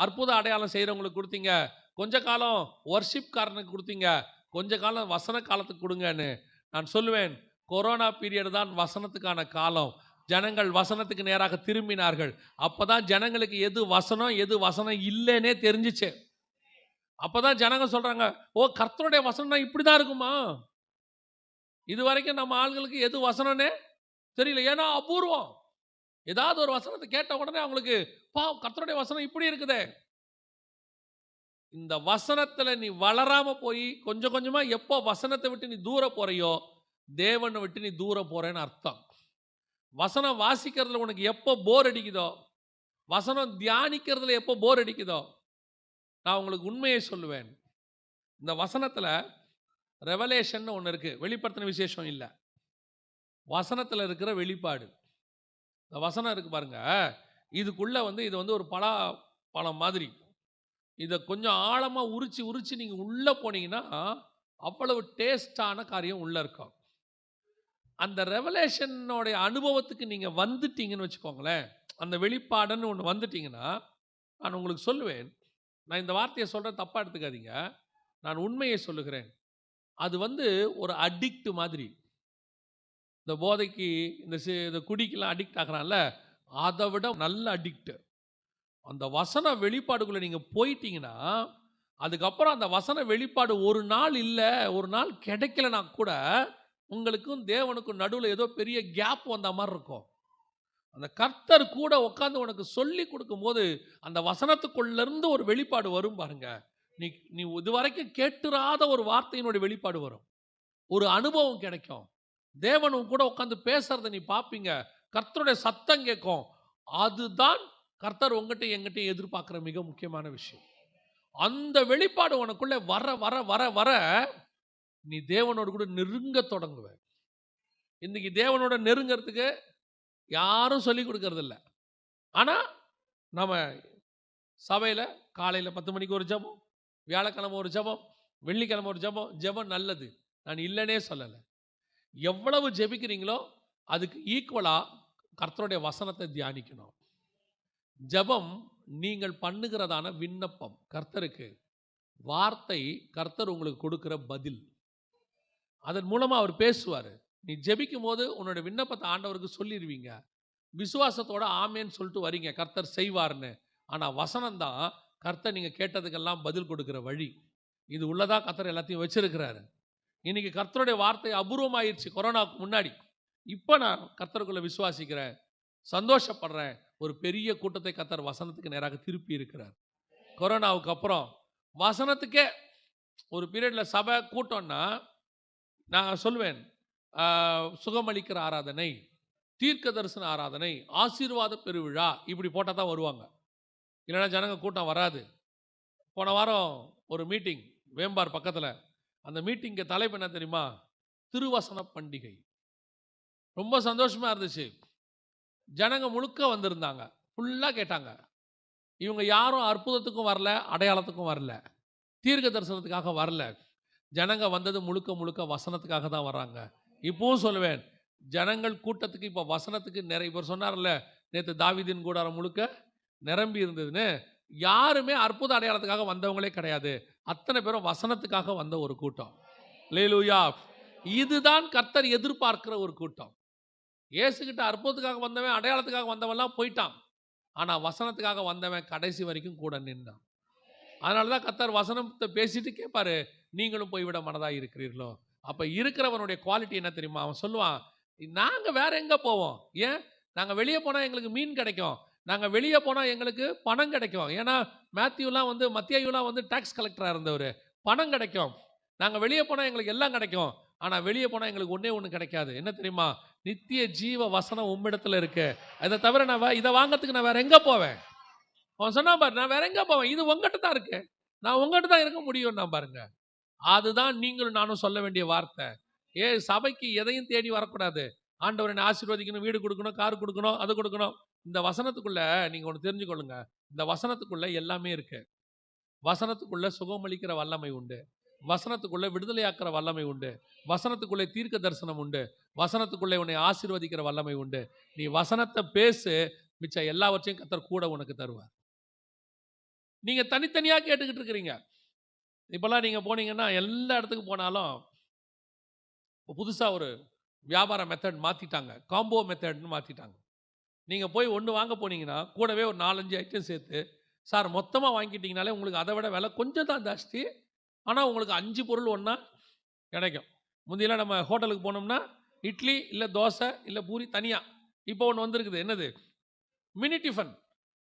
அற்புத அடையாளம் செய்கிறவங்களுக்கு கொடுத்தீங்க, கொஞ்ச காலம் வர்ஷிப்காரனுக்கு கொடுத்தீங்க, கொஞ்ச காலம் வசன காலத்துக்கு கொடுங்கன்னு. நான் சொல்லுவேன், கொரோனா பீரியட் தான் வசனத்துக்கான காலம். ஜனங்கள் வசனத்துக்கு நேராக திரும்பினார்கள். அப்பதான் ஜனங்களுக்கு எது வசனம் இல்லைன்னே தெரிஞ்சிச்சு. அப்பதான் ஜனங்க சொல்றாங்க, ஓ கர்த்தருடைய வசனம்னா இப்படிதான் இருக்குமா? இது வரைக்கும் நம்ம ஆள்களுக்கு எது வசனம்னே தெரியல. ஏன்னா அபூர்வம். ஏதாவது ஒரு வசனத்தை கேட்ட உடனே அவங்களுக்கு கர்த்தருடைய வசனம் இப்படி இருக்குதே. இந்த வசனத்துல நீ வளராம போய் கொஞ்சம் கொஞ்சமா எப்போ வசனத்தை விட்டு நீ தூர போறையோ, தேவனை விட்டு நீ தூர போறேன்னு அர்த்தம். வசனம் வாசிக்கிறதுல உனக்கு எப்போ போர் அடிக்குதோ, வசனம் தியானிக்கிறதுல எப்போ போர் அடிக்குதோ, நான் உங்களுக்கு உண்மையை சொல்லுவேன், இந்த வசனத்தில் ரெவலேஷன் ஒன்று இருக்கு, வெளிப்படுத்தின விசேஷம் இல்லை, வசனத்தில் இருக்கிற வெளிப்பாடு. இந்த வசனம் இருக்கு பாருங்க, இதுக்குள்ள இது வந்து ஒரு பழம் மாதிரி. இதை கொஞ்சம் ஆழமாக உரிச்சு நீங்கள் உள்ளே போனீங்கன்னா அவ்வளவு டேஸ்டான காரியம் உள்ளே இருக்கும். அந்த ரெவலேஷனோடைய அனுபவத்துக்கு நீங்கள் வந்துட்டீங்கன்னு வச்சுக்கோங்களேன், அந்த வெளிப்பாடுன்னு ஒன்று வந்துட்டீங்கன்னா, நான் உங்களுக்கு சொல்லுவேன், நான் இந்த வார்த்தையை சொல்கிறேன் தப்பாக எடுத்துக்காதீங்க, நான் உண்மையை சொல்லுகிறேன், அது ஒரு அடிக்ட் மாதிரி. இந்த போதைக்கு இந்த குடிக்கெல்லாம் அடிக்ட் ஆகிறான்ல, அதை விட நல்ல அடிக்ட். அந்த வசன வெளிப்பாடுக்குள்ளே நீங்கள் போயிட்டீங்கன்னா, அதுக்கப்புறம் அந்த வசன வெளிப்பாடு ஒரு நாள் இல்லை, ஒரு நாள் கிடைக்கலனா கூட உங்களுக்கும் தேவனுக்கும் நடுவில் ஏதோ பெரிய கேப் வந்த மாதிரி இருக்கும். அந்த கர்த்தர் கூட உட்காந்து உனக்கு சொல்லி கொடுக்கும்போது அந்த வசனத்துக்குள்ளேருந்து ஒரு வெளிப்பாடு வரும் பாருங்க. நீ இதுவரைக்கும் கேட்டுறாத ஒரு வார்த்தையினுடைய வெளிப்பாடு வரும், ஒரு அனுபவம் கிடைக்கும். தேவனும் கூட உட்காந்து பேசுறதை நீ பார்ப்பீங்க, கர்த்தருடைய சத்தம் கேட்கும். அதுதான் கர்த்தர் உங்ககிட்ட எங்கிட்ட எதிர்பார்க்குற மிக முக்கியமான விஷயம். அந்த வெளிப்பாடு உனக்குள்ள வர வர வர வர நீ தேவனோடு கூட நெருங்க தொடங்குவ. இன்னைக்கு தேவனோட நெருங்கிறதுக்கு யாரும் சொல்லி கொடுக்கறது இல்லை. ஆனால் நம்ம சபையில் காலையில் 10 மணிக்கு ஒரு ஜெபம், வியாழக்கிழமை ஒரு ஜெபம், வெள்ளிக்கிழமை ஒரு ஜெபம். ஜெபம் நல்லது, நான் இல்லைன்னே சொல்லலை. எவ்வளவு ஜெபிக்கிறீங்களோ அதுக்கு ஈக்குவலாக கர்த்தருடைய வசனத்தை தியானிக்கணும். ஜெபம் நீங்கள் பண்ணுகிறதான விண்ணப்பம் கர்த்தருக்கு, வார்த்தை கர்த்தர் உங்களுக்கு கொடுக்கிற பதில். அதன் மூலமாக அவர் பேசுவார். நீ ஜெபிக்கும் போது உன்னோட விண்ணப்பத்தை ஆண்டவருக்கு சொல்லிடுவீங்க, விசுவாசத்தோட ஆமேன்னு சொல்லிட்டு வரீங்க, கர்த்தர் செய்வார்னு. ஆனால் வசனம் தான் கர்த்தர் நீங்கள் கேட்டதுக்கெல்லாம் பதில் கொடுக்குற வழி. இது உள்ளதாக கர்த்தர் எல்லாத்தையும் வச்சிருக்கிறாரு. இன்னைக்கு கர்த்தருடைய வார்த்தை அபூர்வமாயிருச்சு கொரோனாவுக்கு முன்னாடி. இப்போ நான் கர்த்தருக்குள்ள விசுவாசிக்கிறேன், சந்தோஷப்படுறேன். ஒரு பெரிய கூட்டத்தை கர்த்தர் வசனத்துக்கு நேராக திருப்பி இருக்கிறார். கொரோனாவுக்கு அப்புறம் வசனத்துக்கே ஒரு பீரியடில் சபை கூட்டம்னா நான் சொல்லுவேன், சுகமளிக்கிற ஆராதனை, தீர்க்க தரிசன ஆராதனை, ஆசீர்வாத பெருவிழா, இப்படி போட்டால் தான் வருவாங்க. இல்லைன்னா ஜனங்க கூட்டம் வராது. போன வாரம் ஒரு மீட்டிங் வேம்பார் பக்கத்தில். அந்த மீட்டிங்கு தலைப்பு என்ன தெரியுமா? திருவசன பண்டிகை. ரொம்ப சந்தோஷமா இருந்துச்சு. ஜனங்க முழுக்க வந்திருந்தாங்க. ஃபுல்லாக கேட்டாங்க. இவங்க யாரும் அற்புதத்துக்கும் வரல, அடையாளத்துக்கும் வரல, தீர்க்க தரிசனத்துக்காக வரல. ஜனங்க வந்தது முழுக்க முழுக்க வசனத்துக்காக தான் வராங்க. இப்பவும் சொல்லுவேன், ஜனங்கள் கூட்டத்துக்கு இப்போ வசனத்துக்கு நிறைய பேர் சொன்னார்ல, நேற்று தாவீதின் கூடாரம் முழுக்க நிரம்பி இருந்ததுன்னு. யாருமே அற்புத அடையாளத்துக்காக வந்தவங்களே கிடையாது. அத்தனை பேரும் வசனத்துக்காக வந்த ஒரு கூட்டம். அல்லேலூயா. இதுதான் கர்த்தர் எதிர்பார்க்கிற ஒரு கூட்டம். இயேசுகிட்ட அற்புதத்துக்காக வந்தவன், அடையாளத்துக்காக வந்தவன்லாம் போயிட்டான். ஆனால் வசனத்துக்காக வந்தவன் கடைசி வரைக்கும் கூட நின்றான். அதனால தான் கர்த்தர் வசனத்தை பேசிட்டு கேட்பாரு, நீங்களும் போய்விட மனதாக இருக்கிறீர்களோ? அப்போ இருக்கிறவனுடைய குவாலிட்டி என்ன தெரியுமா? அவன் சொல்லுவான், நாங்கள் வேற எங்கே போவோம்? ஏன்? நாங்கள் வெளியே போனால் எங்களுக்கு மீன் கிடைக்கும், நாங்கள் வெளியே போனால் எங்களுக்கு பணம் கிடைக்கும். ஏன்னா மத்தியாயுலாம் வந்து டாக்ஸ் கலெக்டராக இருந்தவர். பணம் கிடைக்கும். நாங்கள் வெளியே போனால் எங்களுக்கு எல்லாம் கிடைக்கும். ஆனால் வெளியே போனால் எங்களுக்கு ஒன்றே ஒன்று கிடைக்காது. என்ன தெரியுமா? நித்திய ஜீவ வசனம் உம்மிடத்தில் இருக்கு. அதை தவிர இதை வாங்கிறதுக்கு நான் வேற எங்கே போவேன்? அவன் சொன்னா பாரு, நான் வேற எங்கே போவேன்? இது உங்ககிட்ட தான் இருக்கு, நான் உங்ககிட்ட தான் இருக்க முடியும். நான் பாருங்க, அதுதான் நீங்களும் நானும் சொல்ல வேண்டிய வார்த்தை. சபைக்கு எதையும் தேடி வரக்கூடாது. ஆண்டவர் என்னை ஆசீர்வதிக்கணும், வீடு கொடுக்கணும், கார் கொடுக்கணும், அது கொடுக்கணும். இந்த வசனத்துக்குள்ள நீங்க ஒன்று தெரிஞ்சுக்கொள்ளுங்க, இந்த வசனத்துக்குள்ள எல்லாமே இருக்கு. வசனத்துக்குள்ள சுகமளிக்கிற வல்லமை உண்டு, வசனத்துக்குள்ள விடுதலையாக்குற வல்லமை உண்டு, வசனத்துக்குள்ளே தீர்க்க தரிசனம் உண்டு, வசனத்துக்குள்ளே உன்னை ஆசீர்வதிக்கிற வல்லமை உண்டு. நீ வசனத்தை பேசு, மிச்சம் எல்லாவற்றையும் கர்த்தர் கூட உனக்கு தருவார். நீங்க தனித்தனியா கேட்டுக்கிட்டு இருக்கிறீங்க. இப்பெல்லாம் நீங்க போனீங்கன்னா, எல்லா இடத்துக்கு போனாலும் புதுசா ஒரு வியாபார மெத்தட் மாத்திட்டாங்க. காம்போ மெத்தட்னு மாத்திட்டாங்க. நீங்க போய் ஒன்று வாங்க போனீங்கன்னா, கூடவே ஒரு 4-5 ஐட்டம் சேர்த்து, சார் மொத்தமாக வாங்கிட்டீங்கனாலே உங்களுக்கு அதை விட விலை கொஞ்சம் தான் ஜாஸ்தி, ஆனால் உங்களுக்கு 5 பொருள் ஒன்றா கிடைக்கும். முந்தியெல்லாம் நம்ம ஹோட்டலுக்கு போனோம்னா இட்லி இல்லை தோசை இல்லை பூரி தனியாக. இப்போ ஒன்று வந்திருக்குது, என்னது? Mini tiffin.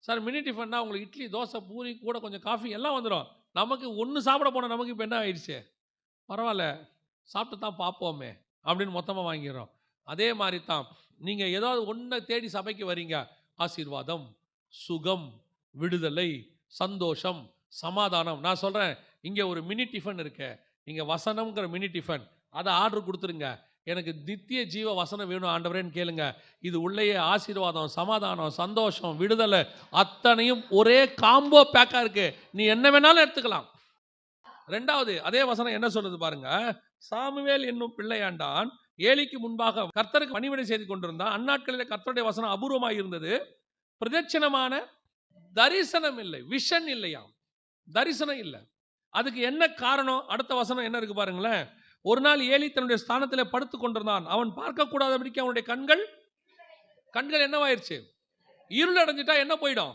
சார் மினி டிஃபன்னா உங்களுக்கு இட்லி தோசை பூரி கூட கொஞ்சம் காஃபி எல்லாம் வந்துடும். நமக்கு ஒன்று சாப்பிட போனால் நமக்கு இப்போ என்ன ஆயிடுச்சு? பரவாயில்ல, சாப்பிட்டு தான் பார்ப்போமே அப்படின்னு மொத்தமாக வாங்கிடுறோம். அதே மாதிரி தான் நீங்கள் ஏதாவது ஒன்றை தேடி சபைக்கு வரீங்க, ஆசீர்வாதம், சுகம், விடுதலை, சந்தோஷம், சமாதானம். நான் சொல்கிறேன், இங்கே ஒரு மினி டிஃபன் இருக்கு, இங்கே வசனம்ங்கிற மினி டிஃபன், அதை ஆர்டர் கொடுத்துருங்க. எனக்கு நித்திய ஜீவ வசனம் வேணும் ஆண்டவரேன்னு கேளுங்க. இது உள்ளேயே ஆசீர்வாதம், சமாதானம், சந்தோஷம், விடுதலை அத்தனையும் ஒரே காம்போ பேக்காக இருக்கு. நீ என்ன வேணாலும் எடுத்துக்கலாம். ரெண்டாவது அதே வசனம் என்ன சொல்லுது பாருங்க. சாமுவேல் என்னும் பிள்ளையாண்டான் ஏலிக்கு முன்பாக கர்த்தருக்கு பணிவிடை செய்து கொண்டிருந்தான். அந்நாட்களில் கர்த்தருடைய வசனம் அபூர்வமாக இருந்தது. பிரதட்சணமான தரிசனம் இல்லை, விஷன் இல்லையாம், தரிசனம் இல்லை. அதுக்கு என்ன காரணம்? அடுத்த வசனம் என்ன இருக்கு பாருங்களேன். ஒரு நாள் ஏலி தன்னுடைய ஸ்தானத்தில் படுத்து கொண்டிருந்தான். அவன் பார்க்க கூடாதபடிக்கு அவனுடைய கண்கள் என்னவாயிருச்சு? இருள் அடைஞ்சிட்டா என்ன போயிடும்?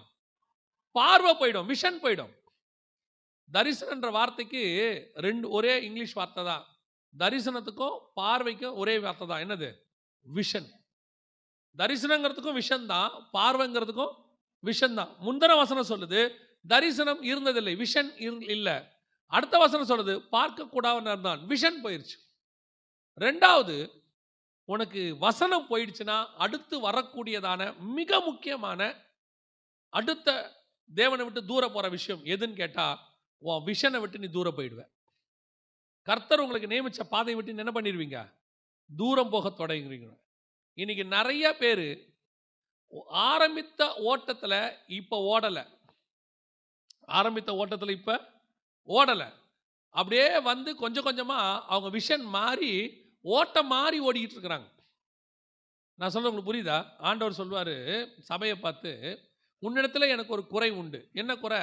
பார்வை போயிடும், விஷன் போயிடும். தரிசனன்ற வார்த்தைக்கு ஒரே இங்கிலீஷ் வார்த்தை தான். தரிசனத்துக்கும் பார்வைக்கும் ஒரே வார்த்தை தான், என்னது? விஷன். தரிசனங்கிறதுக்கும் விஷன் தான், பார்வைங்கிறதுக்கும் விஷன் தான். முந்தின வசனம் சொல்லுது தரிசனம் இருந்ததில்லை, விஷன் இல்லை. அடுத்த வசனம் சொல்லுது பார்க்க கூடாதுன்னு இருந்தான், விஷன் போயிடுச்சு. ரெண்டாவது, உனக்கு வசனம் போயிடுச்சுன்னா அடுத்து வரக்கூடியதான மிக முக்கியமான அடுத்த தேவனை விட்டு தூர போற விஷயம் எதுன்னு கேட்டா, உன் விஷனை விட்டு நீ தூரம் போயிடுவ. கர்த்தர் உங்களுக்கு நியமிச்ச பாதை விட்டு என்ன பண்ணிடுவீங்க? தூரம் போக தொடங்குறீங்க. இன்னைக்கு நிறைய பேர் ஆரம்பித்த ஓட்டத்துல இப்ப ஓடல, ஆரம்பித்த ஓட்டத்துல இப்ப ஓடல, அப்படியே வந்து கொஞ்சம் கொஞ்சமா அவங்க விஷன் மாறி ஓட்டம் மாறி ஓடிக்கிட்டு இருக்கிறாங்க. நான் சொல்ல உங்களுக்கு புரியுதா? ஆண்டவர் சொல்வாரு சபையை பார்த்து, உன்னிடத்துல எனக்கு ஒரு குறை உண்டு. என்ன குறை?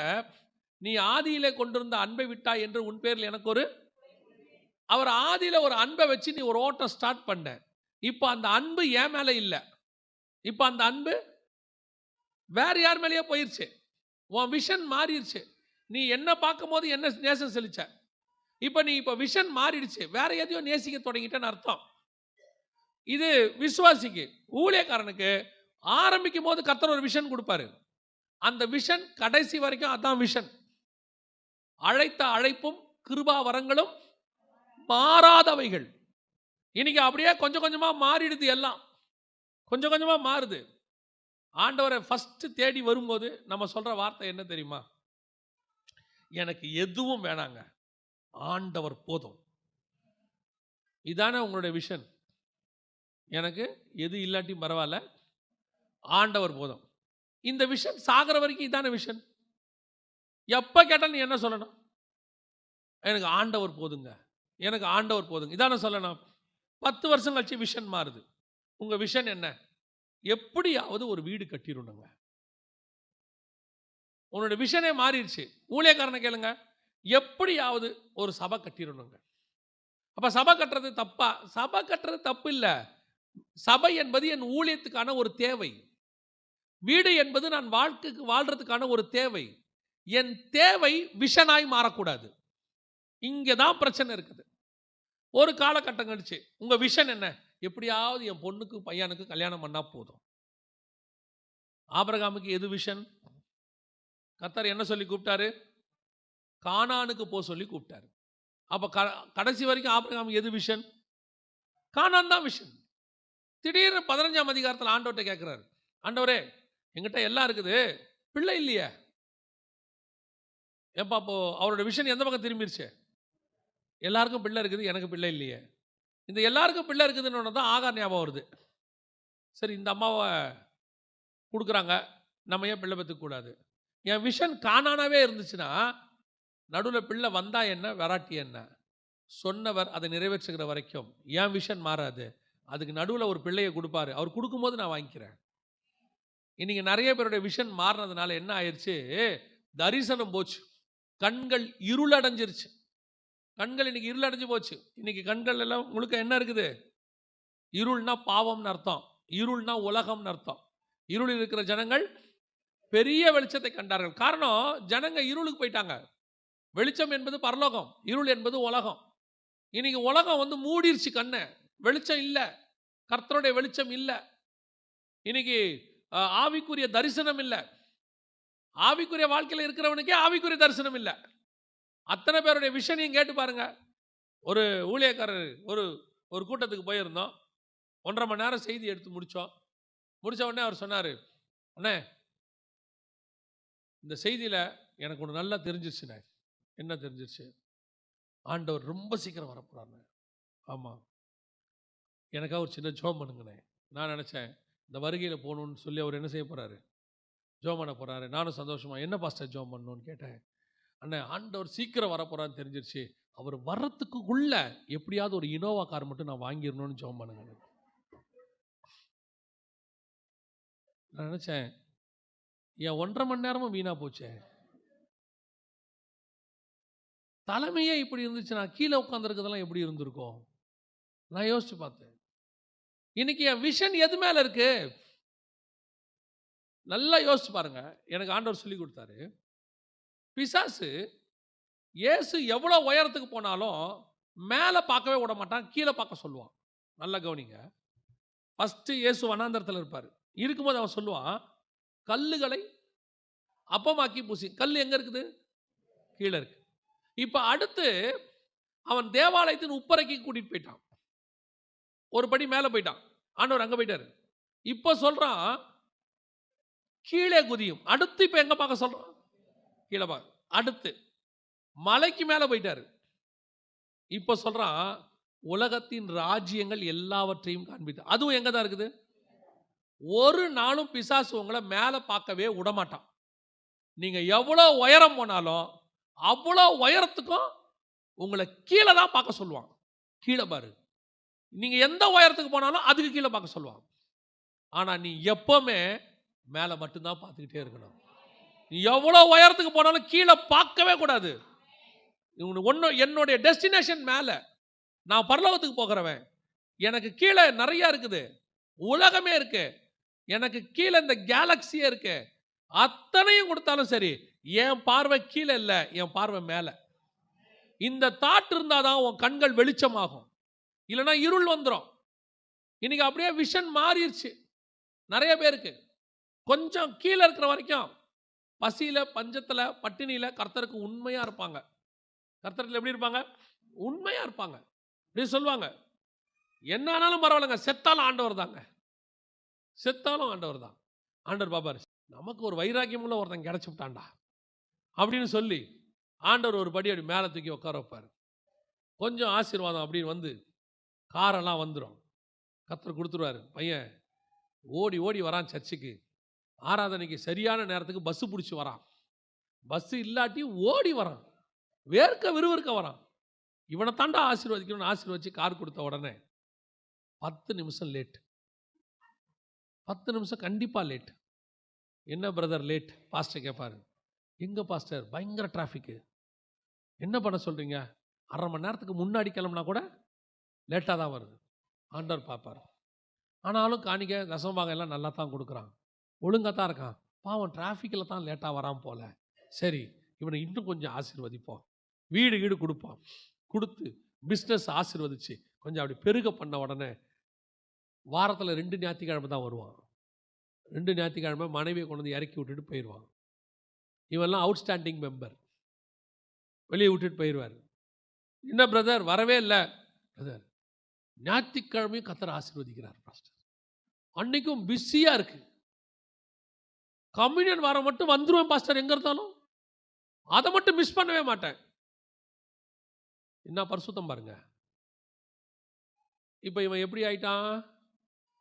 நீ ஆதியிலே கொண்டிருந்த அன்பை விட்டாய் என்று உன் பேரில் எனக்கு ஒரு. அவர் ஆதியில ஒரு அன்பை வச்சு நீ ஒரு ஓட்டம் ஸ்டார்ட் பண்ண. இப்போ அந்த அன்பு என் மேல இல்லை, இப்போ அந்த அன்பு வேற யார் மேலேயே போயிருச்சு. உன் விஷன் மாறிடுச்சு. நீ என்ன பார்க்கும் போது என்ன நேசம் செலுத்த, இப்போ விஷன் மாறிடுச்சு, வேற எதையோ நேசிக்க தொடங்கிட்டேன்னு அர்த்தம். இது விசுவாசிக்கு, ஊழியக்காரனுக்கு ஆரம்பிக்கும் போது கர்த்தர் ஒரு விஷன் கொடுப்பாரு. அந்த விஷன் கடைசி வரைக்கும் அதான் விஷன். அழைத்த அழைப்பும் கிருபா வரங்களும் மாறாதவைகள். இன்னைக்கு அப்படியே கொஞ்சம் கொஞ்சமா மாறிடுது, எல்லாம் கொஞ்சம் கொஞ்சமா மாறுது. ஆண்டவரை ஃபர்ஸ்ட் தேடி வரும்போது நம்ம சொல்ற வார்த்தை என்ன தெரியுமா? எனக்கு எதுவும் வேணாங்க, ஆண்டவர் போதும். இதானே உங்களுடைய விஷன். எனக்கு எது இல்லாட்டியும் பரவாயில்ல, ஆண்டவர் போதும். இந்த விஷன் சாகிற வரைக்கும் இதான விஷன். எப்ப கேட்டாலும் நீ என்ன சொல்லணும்? எனக்கு ஆண்டவர் போதுங்க, எனக்கு ஆண்டவர் போதுங்க, இதான சொல்லணும். 10 வருஷம் கழிச்சு விஷன் மாறுது. உங்க விஷன் என்ன? எப்படியாவது ஒரு வீடு கட்டிடணுங்க. உன்னோட விஷனே மாறிடுச்சு. ஊழியக்காரனை கேளுங்க, எப்படியாவது ஒரு சபை கட்டிடணுங்க. அப்ப சபை கட்டுறது தப்பா? சபை கட்டுறது தப்பு இல்ல. சபை என்பது என் ஊழியத்துக்கான ஒரு தேவை. வீடு என்பது நான் வாழ்றதுக்கான ஒரு தேவை. என் தேவை விஷனாய் மாறக்கூடாது. இங்கதான் பிரச்சனை இருக்குது. ஒரு காலகட்டம் கழிச்சு உங்க விஷன் என்ன? எப்படியாவது என் பொண்ணுக்கு பையனுக்கு கல்யாணம் பண்ணா போதும். ஆபிரகாமுக்கு எது விஷன்? கர்த்தர் என்ன சொல்லி கூப்பிட்டாரு? கானானுக்கு போ சொல்லி கூப்பிட்டாரு. அப்ப கடைசி வரைக்கும் ஆபிரகாமுக்கு எது விஷன்? கானான் தான் விஷன். திடீர்னு 15ஆம் அதிகாரத்தில் ஆண்டவர்கிட்ட கேட்கிறாரு, ஆண்டவரே எங்கிட்ட எல்லாம் இருக்குது, பிள்ளை இல்லையே. ஏப்பா அப்போ அவரோட விஷன் எந்த பக்கம் திரும்பிடுச்சு? எல்லாருக்கும் பிள்ளை இருக்குது, எனக்கு பிள்ளை இல்லையே. இந்த எல்லாருக்கும் பிள்ளை இருக்குதுன்னு தான் ஆகார் ஞாபகம் வருது. சரி, இந்த அம்மாவை கொடுக்குறாங்க, நம்ம ஏன் பிள்ளை பெற்றுக்கூடாது? என் விஷன் கானானாவே இருந்துச்சுன்னா நடுவில் பிள்ளை வந்தா என்ன, வராட்டி என்ன, சொன்னவர் அதை நிறைவேற்றுகிற வரைக்கும் என் விஷன் மாறாது. அதுக்கு நடுவில் ஒரு பிள்ளையை கொடுப்பாரு, அவர் கொடுக்கும்போது நான் வாங்கிக்கிறேன். இன்னைக்கு நிறைய பேருடைய விஷன் மாறினதுனால என்ன ஆயிடுச்சு? தரிசனம் போச்சு, கண்கள் இருளடைஞ்சிருச்சு. கண்கள் இன்னைக்கு இருளடைஞ்சு போச்சு. இன்னைக்கு கண்கள் எல்லாம் முழுக்க என்ன இருக்குது? இருள்னா பாவம்னு அர்த்தம், இருள்னா உலகம்னு அர்த்தம். இருளில் இருக்கிற ஜனங்கள் பெரிய வெளிச்சத்தை கண்டார்கள். காரணம், ஜனங்க இருளுக்கு போயிட்டாங்க. வெளிச்சம் என்பது பரலோகம், இருள் என்பது உலகம். இன்னைக்கு உலகம் மூடிருச்சு கண்ணை, வெளிச்சம் இல்லை, கர்த்தருடைய வெளிச்சம் இல்லை. இன்னைக்கு ஆவிக்குரிய தரிசனம் இல்லை. ஆவிக்குரிய வாழ்க்கையில் இருக்கிறவனுக்கே ஆவிக்குரிய தரிசனம் இல்லை. அத்தனை பேருடைய விஷனையும் கேட்டு பாருங்க. ஒரு ஊழியக்காரர் ஒரு கூட்டத்துக்கு போயிருந்தோம். 1.5 மணி நேரம் செய்தி எடுத்து முடிச்சோம். முடிச்ச உடனே அவர் சொன்னார், அண்ணே இந்த செய்தியில் எனக்கு ஒன்று நல்லா தெரிஞ்சிருச்சுண்ணே. என்ன தெரிஞ்சிருச்சு? ஆண்டவர் ரொம்ப சீக்கிரம் வரப்போறாரு. ஆமாம், எனக்காக ஒரு சின்ன ஜோம் பண்ணுங்கண்ணே. நான் நினச்சேன் இந்த வருகையில் போகணுன்னு சொல்லி அவர் என்ன செய்ய போகிறாரு? ஜோம் பண்ண போகிறாரு. நானும் சந்தோஷமா என்ன பாஸ்டர் ஜோம் பண்ணணும்னு கேட்டேன். அண்ணே ஆண்டவர் சீக்கிரம் வரப்போறான்னு தெரிஞ்சிருச்சு, அவர் வர்றதுக்குள்ள எப்படியாவது ஒரு இனோவா கார் மட்டும் நான் வாங்கிடணும்னு ஜோம் பண்ணுங்க. நான் நினச்சேன், என் 1.5 மணி நேரமும் வீணா போச்சே. தலைமையே இப்படி இருந்துச்சுன்னா கீழே உட்காந்துருக்கிறதெல்லாம் எப்படி இருந்திருக்கும்? நான் யோசிச்சு பார்த்தேன். இன்னைக்கு என் விஷன் எது மேல இருக்கு? நல்லா யோசிச்சு பாருங்க. எனக்கு ஆண்டவர் சொல்லி கொடுத்தாரு, பிசாசு இயேசு எவ்வளோ உயரத்துக்கு போனாலும் மேலே பார்க்கவே விட மாட்டான், கீழே பார்க்க சொல்லுவான். நல்லா கவனிங்க. ஃபஸ்ட்டு இயேசு வனாந்தரத்தில் இருப்பார். இருக்கும்போது அவன் சொல்லுவான், கல்லுகளை அப்பமாக்கி பூசி. கல் எங்கே இருக்குது? கீழே இருக்கு. இப்போ அடுத்து அவன் தேவாலயத்தின் உப்பரைக்கு கூட்டிகிட்டு போயிட்டான். ஒரு படி மேலே போயிட்டான். ஆண்டவர் அங்கே போயிட்டார். இப்போ சொல்கிறான் கீழே குதியும். அடுத்து இப்போ எங்கே பார்க்க சொல்கிறான்? கீழே பார்க்க. அடுத்து மலைக்கு மேலே போயிட்டார். இப்போ சொல்கிறான் உலகத்தின் ராஜ்யங்கள் எல்லாவற்றையும் காண்பித்தார். அதுவும் எங்கே தான் இருக்குது? ஒரு நாளும் பிசாசு உங்களை மேலே பார்க்கவே விடமாட்டான். நீங்கள் எவ்வளோ உயரம் போனாலும் அவ்வளோ உயரத்துக்கும் உங்களை கீழே தான் பார்க்க சொல்லுவான். கீழே பாரு. நீங்கள் எந்த உயரத்துக்கு போனாலும் அதுக்கு கீழே பார்க்க சொல்லுவான். ஆனால் நீ எப்பவுமே மேலே மட்டும்தான் பார்த்துக்கிட்டே இருக்கணும். நீ எவ்வளோ உயரத்துக்கு போனாலும் கீழே பார்க்கவே கூடாது. என்னுடைய டெஸ்டினேஷன் மேலே. நான் பரலோகத்துக்கு போகிறவன். எனக்கு கீழே நிறைய இருக்குது, உலகமே இருக்கு. எனக்கு கீழே இந்த கேலக்சியே இருக்கு. அத்தனையும் கொடுத்தாலும் சரி, என் பார்வை கீழே இல்லை, என் பார்வை மேலே. இந்த தாட் இருந்தாதான் உன் கண்கள் வெளிச்சமாகும், இல்லைன்னா இருள் வந்துடும். இன்னைக்கு அப்படியே விஷன் மாறிடுச்சு நிறைய பேருக்கு. கொஞ்சம் கீழே இருக்கிற வரைக்கும் பசியில, பஞ்சத்துல, பட்டினியில கர்த்தருக்கு உண்மையா இருப்பாங்க. கர்த்தருக்கு எப்படி இருப்பாங்க? உண்மையா இருப்பாங்க. அப்படி சொல்லுவாங்க, என்ன ஆனாலும் பரவாயில்லைங்க, செத்தாலும் ஆண்டவர் தாங்க, செத்தாலும் ஆண்டவர் தான். ஆண்டவர் பாப்பாரு, நமக்கு ஒரு வைராக்கியமுள்ள ஒருத்தன் கிடைச்சு விட்டான்டா அப்படின்னு சொல்லி ஆண்டவர் ஒரு படி அப்படி மேலே தூக்கி உட்கார வைப்பார். கொஞ்சம் ஆசீர்வாதம் அப்படின்னு வந்து காரெல்லாம் வந்துடும், கர்த்தர் கொடுத்துருவாரு. பையன் ஓடி ஓடி வரான் சர்ச்சுக்கு, ஆராதனைக்கு சரியான நேரத்துக்கு பஸ்ஸு பிடிச்சி வரான். பஸ்ஸு இல்லாட்டி ஓடி வரான், வேர்க்க விறுவிறுக்க வரான். இவனை தாண்டா ஆசீர்வதிக்கணும்னு ஆசீர்வதிச்சு கார் கொடுத்த உடனே 10 நிமிஷம் லேட். 10 நிமிஷம் கண்டிப்பாக லேட். என்ன பிரதர் லேட்? பாஸ்டர் கேட்பாரு. எங்கே பாஸ்டர்? பயங்கர டிராஃபிக்கு. என்ன பண்ண சொல்கிறீங்க? அரை மணி நேரத்துக்கு முன்னாடி கிளம்புனா கூட லேட்டாக தான் வருது. ஆண்டவர் பார்ப்பார். ஆனாலும் காணிக்க தசமபாகம் எல்லாம் நல்லா தான் கொடுக்குறான், ஒழுங்காக தான் இருக்கான். பாவம் டிராஃபிக்கில் தான் லேட்டாக வரான் போல. சரி, இவனை இன்னும் கொஞ்சம் ஆசீர்வதிப்போம், வீடு வீடு கொடுப்போம். கொடுத்து பிஸ்னஸ் ஆசீர்வதிச்சு கொஞ்சம் அப்படி பெருக பண்ண உடனே வாரத்தில் 2 ஞாயிற்றுக்கிழமை தான் வருவான். 2 ஞாயிற்றுக்கிழமை மனைவியை கொண்டு வந்து இறக்கி விட்டுட்டு போயிடுவான். இவெல்லாம் அவுட்ஸ்டாண்டிங் மெம்பர், வெளியே விட்டுட்டு போயிடுவார். என்ன பிரதர் வரவே இல்லை? பிரதர் ஞாயிற்றுக்கிழமையும் கர்த்தர் ஆசீர்வதிக்கிறார் பாஸ்டர், அன்னைக்கும் பிஸியாக இருக்கு. கம்யூனியன் வாரம் மட்டும் வந்துடுவேன் பாஸ்டர், எங்கே இருந்தாலும் அதை மட்டும் மிஸ் பண்ணவே மாட்டேன். என்ன பரிசுத்தம் பாருங்க. இப்போ இவன் எப்படி ஆயிட்டான்?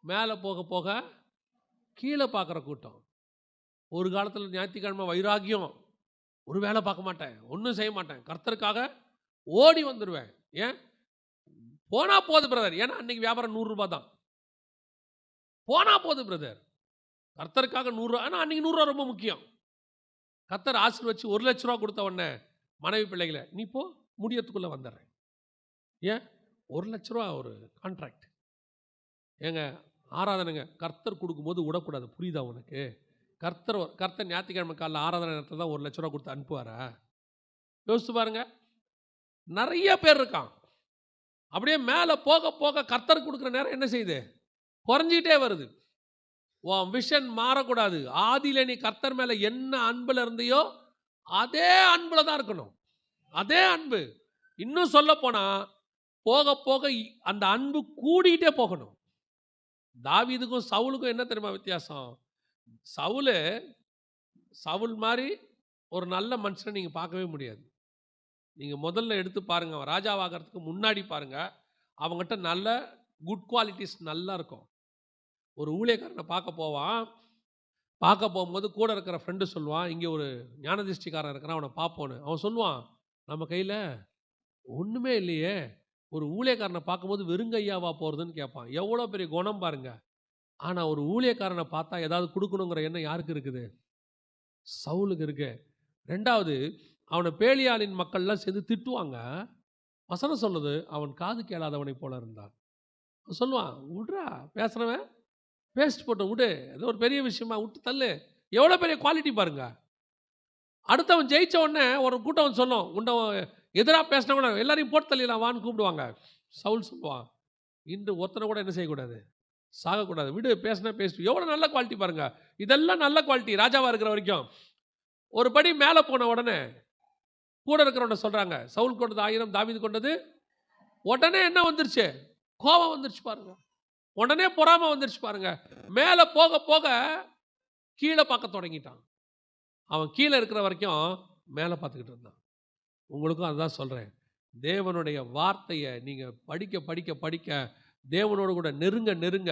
மேலே போக போக கீழே பார்க்குற கூட்டம். ஒரு காலத்தில் ஞாயிற்றுக்கிழமை வைராக்கியம், ஒரு வேலை பார்க்க மாட்டேன், ஒன்றும் செய்ய மாட்டேன், கர்த்தருக்காக ஓடி வந்துடுவேன். ஏன்? போனா போகுது பிரதர். ஏன்னா அன்னைக்கு வியாபாரம் 100 ரூபாய் தான். போனா போகுது பிரதர், கர்த்தருக்காக 100 ரூபா. ஆனால் அன்னைக்கு 100 ரூபா ரொம்ப முக்கியம். கர்த்தர் ஆசீர்வதிச்சு 1 லட்ச ரூபா கொடுத்த உடனே மனைவி பிள்ளைகளை, நீ போ, முடியத்துக்குள்ளே வந்துடுறேன். ஏன்? 1 லட்ச ரூபா ஒரு கான்ட்ராக்ட். ஏங்க ஆராதனைங்க கர்த்தர் கொடுக்கும்போது விடக்கூடாது, புரியுதா உனக்கு? கர்த்தர் ஞாயிற்றுக்கிழமை காலையில் ஆராதனை நேரத்தில் தான் 1 லட்ச ரூபா கொடுத்து அனுப்புவாரா? யோசிச்சு பாருங்க. நிறைய பேர் இருக்கான். அப்படியே மேலே போக போக கர்த்தர் கொடுக்குற நேரம் என்ன செய்யுது? குறைஞ்சிக்கிட்டே வருது. உன் விஷன் மாறக்கூடாது. ஆதியில நீ கர்த்தர் மேலே என்ன அன்பில் இருந்தையோ அதே அன்பில் தான் இருக்கணும். அதே அன்பு. இன்னும் சொல்ல போனால் போக போக அந்த அன்பு கூடிக்கிட்டே போகணும். தாவீதுக்கும் சவுலுக்கும் என்ன தெரியுமா வித்தியாசம்? சவுல் மாதிரி ஒரு நல்ல மனுஷனை நீங்கள் பார்க்கவே முடியாது. நீங்கள் முதல்ல எடுத்து பாருங்கள், அவன் ராஜாவாகிறதுக்கு முன்னாடி பாருங்கள், அவங்ககிட்ட நல்ல குட் குவாலிட்டிஸ் நல்லா இருக்கும். ஒரு ஊழியக்காரனை பார்க்க போவான். பார்க்க போகும்போது கூட இருக்கிற ஃப்ரெண்டு சொல்லுவான், இங்கே ஒரு ஞானதிஷ்டிக்காரன் இருக்கிறான், அவனை பார்ப்போன்னு. அவன் சொல்லுவான், நம்ம கையில் ஒன்றுமே இல்லையே, ஒரு ஊழியக்காரனை பார்க்கும்போது வெறுங்கையாவா போகிறதுன்னு கேட்பான். எவ்வளோ பெரிய குணம் பாருங்க. ஆனால் ஒரு ஊழியக்காரனை பார்த்தா ஏதாவது கொடுக்கணுங்கிற எண்ணம் யாருக்கு இருக்குது? சவுலுக்கு இருக்கு. 2வது, அவனை பேலியாளின் மக்கள்லாம் சேர்ந்து திட்டுவாங்க. வசனம் சொல்லுது, அவன் காது கேளாதவனை போல இருந்தான். சொல்லுவான், விட்றா பேசுகிறவன் பேஸ்ட் போட்டு விடு, ஏதோ ஒரு பெரிய விஷயமா விட்டு தள்ளு. எவ்வளோ பெரிய குவாலிட்டி பாருங்க. அடுத்தவன் ஜெயிச்ச உடனே ஒரு கூட்டம் சொல்லும், உண்ட எதிராக பேசினா கூட எல்லாரையும் போட்டு தள்ளிடலாம் வான்னு கூப்பிடுவாங்க. சவுல் சொல்லுவான், இன்று ஒருத்தனை கூட என்ன செய்யக்கூடாது? சாகக்கூடாது, விடு, பேசினா பேசிட்டு. எவ்வளோ நல்ல குவாலிட்டி பாருங்க. இதெல்லாம் நல்ல குவாலிட்டி ராஜாவாக இருக்கிற வரைக்கும். ஒரு படி மேலே போன உடனே கூட இருக்கிறவன சொல்கிறாங்க, சவுல் கொண்டது 1000, தாவீது கொண்டது. உடனே என்ன வந்துருச்சு? கோபம் வந்துருச்சு பாருங்க. உடனே பொறாமை வந்துருச்சு பாருங்க. மேலே போக போக கீழே பார்க்க தொடங்கிட்டான். அவன் கீழே இருக்கிற வரைக்கும் மேலே பார்த்துக்கிட்டு இருந்தான். உங்களுக்கும் அதுதான் சொல்கிறேன். தேவனுடைய வார்த்தையை நீங்கள் படிக்க படிக்க படிக்க தேவனோடு கூட நெருங்க நெருங்க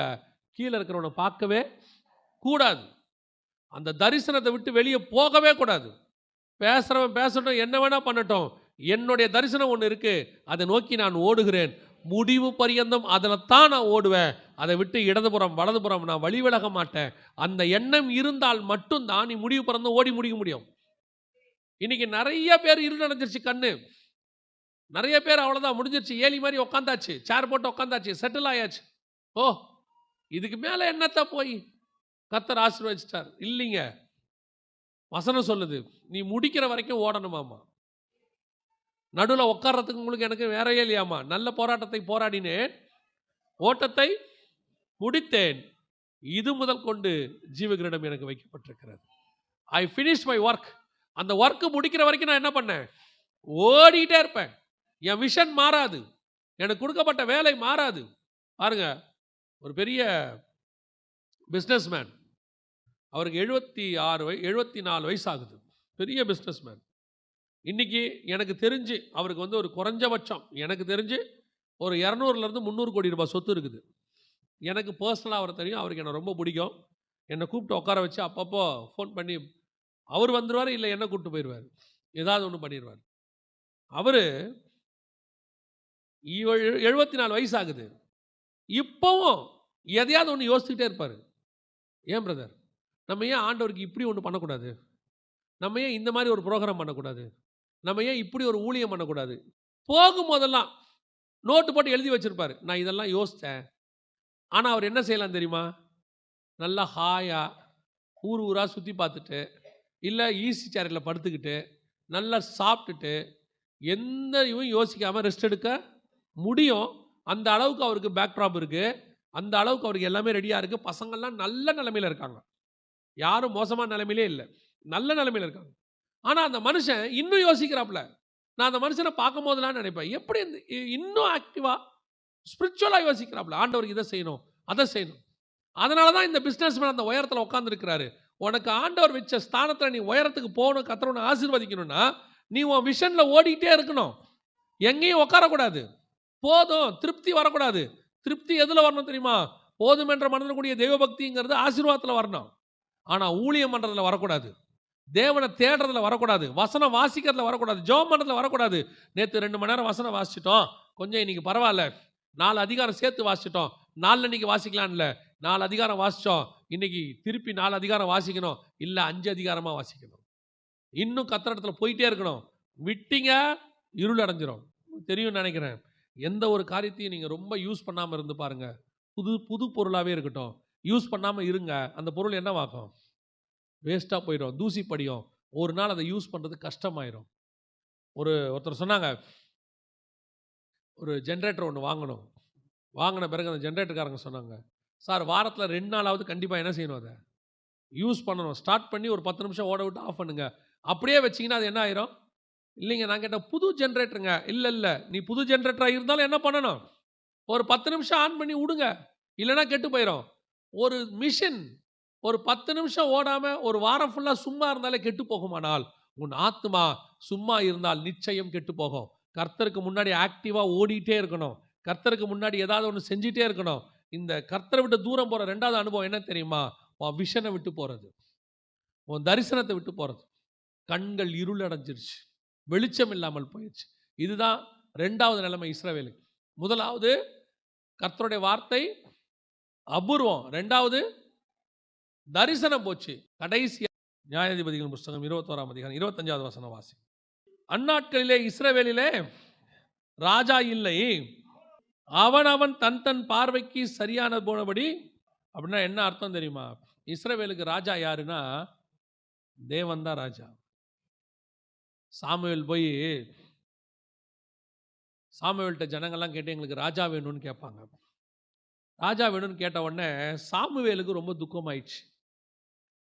கீழே இருக்கிறவனை பார்க்கவே கூடாது. அந்த தரிசனத்தை விட்டு வெளியே போகவே கூடாது. பேசுகிறவன் பேசட்டும், என்ன வேணால் பண்ணட்டும், என்னுடைய தரிசனம் ஒன்று இருக்குது, அதை நோக்கி நான் ஓடுகிறேன். முடிவு பரியந்தம் அதில் தான் நான் ஓடுவேன். அதை விட்டு இடதுபுறம் வலதுபுறம் நான் வழி விலக மாட்டேன். அந்த எண்ணம் இருந்தால் மட்டும்தான் நீ முடிவு பறந்து ஓடி முடிக்க முடியும். இன்னைக்கு நிறைய பேர் இருளடைஞ்சிருச்சு கண்ணு. நிறைய பேர் அவ்வளோதான், முடிஞ்சிருச்சு, ஏலி மாதிரி உட்காந்தாச்சு, சேர் போட்டு உட்காந்தாச்சு, செட்டில் ஆயாச்சு. ஓ, இதுக்கு மேலே என்னத்தை போய் கர்த்தர் ஆசீர்வதிச்சிட்டார்? இல்லைங்க, வசனம் சொல்லுது, நீ முடிக்கிற வரைக்கும் ஓடணுமாமா. நடுவில் உட்கார்றதுக்கு உங்களுக்கு எனக்கு வேறையே இல்லையாமா. நல்ல போராட்டத்தை போராடினேன், ஓட்டத்தை முடித்தேன், இது முதல் கொண்டு ஜீவகிரீடம் எனக்கு வைக்கப்பட்டிருக்கிறது. I finish my work. அந்த ஒர்க்கு முடிக்கிற வரைக்கும் நான் என்ன பண்ணேன்? ஓடிக்கிட்டே இருப்பேன். என் விஷன் மாறாது, எனக்கு கொடுக்கப்பட்ட வேலை மாறாது. பாருங்க, ஒரு பெரிய பிஸ்னஸ்மேன், அவருக்கு 74 வயசு ஆகுது. பெரிய பிஸ்னஸ்மேன். இன்னைக்கு எனக்கு தெரிஞ்சு அவருக்கு ஒரு குறைஞ்சபட்சம் எனக்கு தெரிஞ்சு ஒரு 200லேருந்து 300 கோடி ரூபாய் சொத்து இருக்குது. எனக்கு பர்சனலாக அவரை தெரியும். அவருக்கு என்ன ரொம்ப பிடிக்கும். என்னை கூப்பிட்டு உட்கார வச்சு அப்பப்போ ஃபோன் பண்ணி அவர் வந்துடுவார், இல்லை என்ன கூப்பிட்டு போயிடுவார், ஏதாவது ஒன்று பண்ணிடுவார். அவர் 74 வயசு ஆகுது. இப்போவும் எதையாவது ஒன்று யோசிச்சுக்கிட்டே இருப்பார். ஏன் பிரதர், நம்ம ஏன் ஆண்டவருக்கு இப்படி ஒன்று பண்ணக்கூடாது, நம்ம ஏன் இந்த மாதிரி ஒரு ப்ரோக்ராம் பண்ணக்கூடாது, நம்ம ஏன் இப்படி ஒரு ஊழியம் பண்ணக்கூடாது. போகும்போதெல்லாம் நோட்டு போட்டு எழுதி வச்சிருப்பார், நான் இதெல்லாம் யோசித்தேன். ஆனால் அவர் என்ன செய்யலாம் தெரியுமா, நல்லா ஹாயாக ஊராக சுற்றி பார்த்துட்டு, இல்லை ஈஸி சேரில் படுத்துக்கிட்டு நல்லா சாப்பிட்டுட்டு எந்த இவன் யோசிக்காமல் ரெஸ்ட் எடுக்க முடியும். அந்த அளவுக்கு அவருக்கு பேக்ட்ராப் இருக்குது, அந்த அளவுக்கு அவருக்கு எல்லாமே ரெடியாக இருக்குது. பசங்கள்லாம் நல்ல நிலைமையில் இருக்காங்க, யாரும் மோசமான நிலைமையிலே இல்லை, நல்ல நிலைமையில் இருக்காங்க. ஆனால் அந்த மனுஷன் இன்னும் யோசிக்கிறாப்புல. நான் அந்த மனுஷனை பார்க்கும் போதெல்லாம் நினைப்பேன், எப்படி இன்னும் ஆக்டிவாக ஸ்பிரிச்சுவலாக யோசிக்கிறாப்புல. ஆண்டவருக்கு இதை செய்யணும், அதை செய்யணும். அதனால தான் இந்த பிஸ்னஸ்மேன் அந்த உயரத்தில் உட்காந்துருக்கிறாரு. உனக்கு ஆண்டவர் வச்ச ஸ்தானத்தில் நீ உயரத்துக்கு போகணும், கர்த்தரை ஆசீர்வதிக்கணும்னா நீ உன் விஷனில் ஓடிக்கிட்டே இருக்கணும், எங்கேயும் உட்காரக்கூடாது. போதும் திருப்தி வரக்கூடாது. திருப்தி எதில் வரணும் தெரியுமா, போதும் என்ற மனதில் தெய்வ பக்திங்கிறது ஆசீர்வாதத்தில் வரணும். ஆனால் ஊழியம் பண்ணுறதுல வரக்கூடாது, தேவனை தேடுறதுல வரக்கூடாது, வசனம் வாசிக்கிறதுல வரக்கூடாது, ஜெபம் பண்ணுறதுல வரக்கூடாது. நேற்று 2 மணி நேரம் வசனம் வாசிச்சிட்டோம், கொஞ்சம் இன்னைக்கு பரவாயில்ல, 4 அதிகாரம் சேர்த்து வாசிச்சிட்டோம், 4 இன்னைக்கு வாசிக்கலாம் இல்லை, 4 அதிகாரம் வாசித்தோம், இன்னைக்கு திருப்பி 4 அதிகாரம் வாசிக்கணும், இல்லை 5 அதிகாரமாக வாசிக்கணும். இன்னும் கத்திரத்தில் போயிட்டே இருக்கணும். விட்டீங்க இருள் அடைஞ்சிரும். தெரியும் நினைக்கிறேன். எந்த ஒரு காரியத்தையும் நீங்கள் ரொம்ப யூஸ் பண்ணாமல் இருந்து பாருங்க, புது பொருளாகவே இருக்கட்டும், யூஸ் பண்ணாமல் இருங்க, அந்த பொருள் என்னவாகும், வேஸ்ட்டாக போயிடும், தூசி படியும். ஒரு நாள் அதை யூஸ் பண்ணுறது கஷ்டமாயிரும். ஒருத்தர் சொன்னாங்க, ஒரு ஜென்ரேட்டர் ஒன்று வாங்கணும். வாங்கின பிறகு அந்த ஜென்ரேட்டர்காரங்க சொன்னாங்க, சார் வாரத்தில் 2 நாளாவது கண்டிப்பாக என்ன செய்யணும், அதை யூஸ் பண்ணணும். ஸ்டார்ட் பண்ணி ஒரு 10 நிமிஷம் ஓட விட்டு ஆஃப் பண்ணுங்க. அப்படியே வச்சிங்கன்னா அது என்ன ஆயிரும். இல்லைங்க, நான் கேட்டேன் புது ஜென்ரேட்டருங்க. இல்லை, நீ புது ஜென்ரேட்டராக இருந்தாலும் என்ன பண்ணணும், ஒரு 10 நிமிஷம் ஆன் பண்ணி விடுங்க, இல்லைன்னா கெட்டு போயிடும். ஒரு மிஷின் ஒரு 10 நிமிஷம் ஓடாமல் ஒரு வாரம் ஃபுல்லாக சும்மா இருந்தாலே கெட்டு போகுமானால், உன் ஆத்மா சும்மா இருந்தால் நிச்சயம் கெட்டு போகும். கர்த்தருக்கு முன்னாடி ஆக்டிவாக ஓடிட்டே இருக்கணும், கர்த்தருக்கு முன்னாடி ஏதாவது ஒன்று செஞ்சிட்டே இருக்கணும். இந்த கர்த்தரை விட்டு தூரம் போகிற 2வது அனுபவம் என்ன தெரியுமா, உன் விஷனை விட்டு போகிறது, உன் தரிசனத்தை விட்டு போகிறது. கண்கள் இருள் அடைஞ்சிருச்சு, வெளிச்சம் இல்லாமல் போயிடுச்சு. இதுதான் 2வது நிலைமை இஸ்ரவேலுக்கு. 1வது கர்த்தருடைய வார்த்தை அபூர்வம், 2வது தரிசனம் போச்சு. கடைசி நியாயாதிபதிகள் புஸ்தகம் 21ஆம் அதிகாரம் 25வது வசனம் வாசி. அந்நாட்களிலே இஸ்ரவேலிலே ராஜா இல்லை, அவன் தன் பார்வைக்கு சரியான போனபடி. அப்படின்னா என்ன அர்த்தம் தெரியுமா, இஸ்ரவேலுக்கு ராஜா யாருன்னா தேவன் தான் ராஜா. சாமுவேல் போய் சாமுவேல்கிட்ட ஜனங்கள்லாம் கேட்டு எங்களுக்கு ராஜா வேணும்னு கேட்பாங்க. ராஜா வேணும்னு கேட்ட உடனே சாமுவேலுக்கு ரொம்ப துக்கமாயிடுச்சு.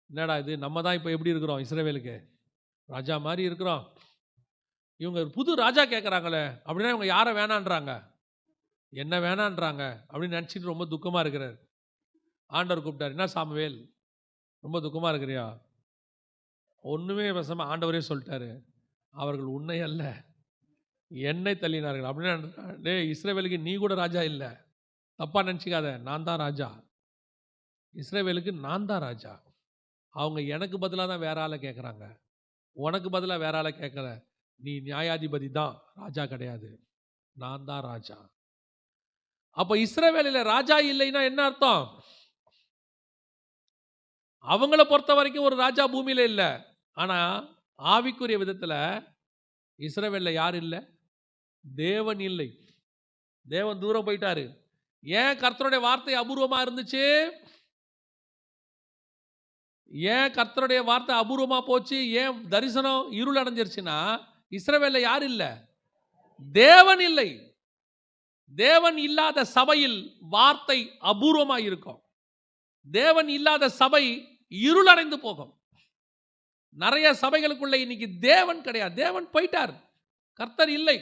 என்னடா இது, நம்ம தான் இப்போ எப்படி இருக்கிறோம், இஸ்ரவேலுக்கு ராஜா மாதிரி இருக்கிறோம், இவங்க புது ராஜா கேட்குறாங்களே, அப்படின்னா இவங்க யாரை வேணான்றாங்க, என்ன வேணான்றாங்க அப்படின்னு நினச்சிட்டு ரொம்ப துக்கமாக இருக்கிறார். ஆண்டவர் கூப்பிட்டார், என்ன சாமுவேல் ரொம்ப துக்கமாக இருக்கிறியா? ஒன்றுமே பேசாமல் ஆண்டவரே சொல்லிட்டாரு, அவர்கள் உன்னை அல்ல என்னை தள்ளினார்கள். அப்படின்னா டே இஸ்ரவேலுக்கு நீ கூட ராஜா இல்லை, தப்பாக நினச்சிக்காத, நான் தான் ராஜா, இஸ்ரவேலுக்கு நான் தான் ராஜா. அவங்க எனக்கு பதிலாக தான் வேற ஆளை கேட்குறாங்க, உனக்கு பதிலாக வேற ஆளை கேட்கல. நீ நியாயாதிபதி தான், ராஜா கிடையாது, நான் தான் ராஜா. அப்போ இஸ்ரவேலில் ராஜா இல்லைன்னா என்ன அர்த்தம், அவங்கள பொறுத்த வரைக்கும் ஒரு ராஜா பூமியில் இல்லை. ஆனால் ஆவிக்குரிய விதத்தில் இஸ்ரவேலில் யார் இல்லை, தேவன் இல்லை, தேவன் தூரம் போயிட்டாரு. ஏன் கர்த்தருடைய வார்த்தை அபூர்வமாக இருந்துச்சு, ஏன் கர்த்தருடைய வார்த்தை அபூர்வமாக போச்சு, ஏன் தரிசனம் இருள் அடைஞ்சிருச்சுன்னா இஸ்ரவேலில் யார் இல்லை, தேவன் இல்லை. தேவன் இல்லாத சபையில் வார்த்தை அபூர்வமாக இருக்கும், தேவன் இல்லாத சபை இருளடைந்து போகும். நிறைய சபைகளுக்குள்ள இன்னைக்கு தேவன் கிடையாது, தேவன் போயிட்டார், கர்த்தர் இல்லை,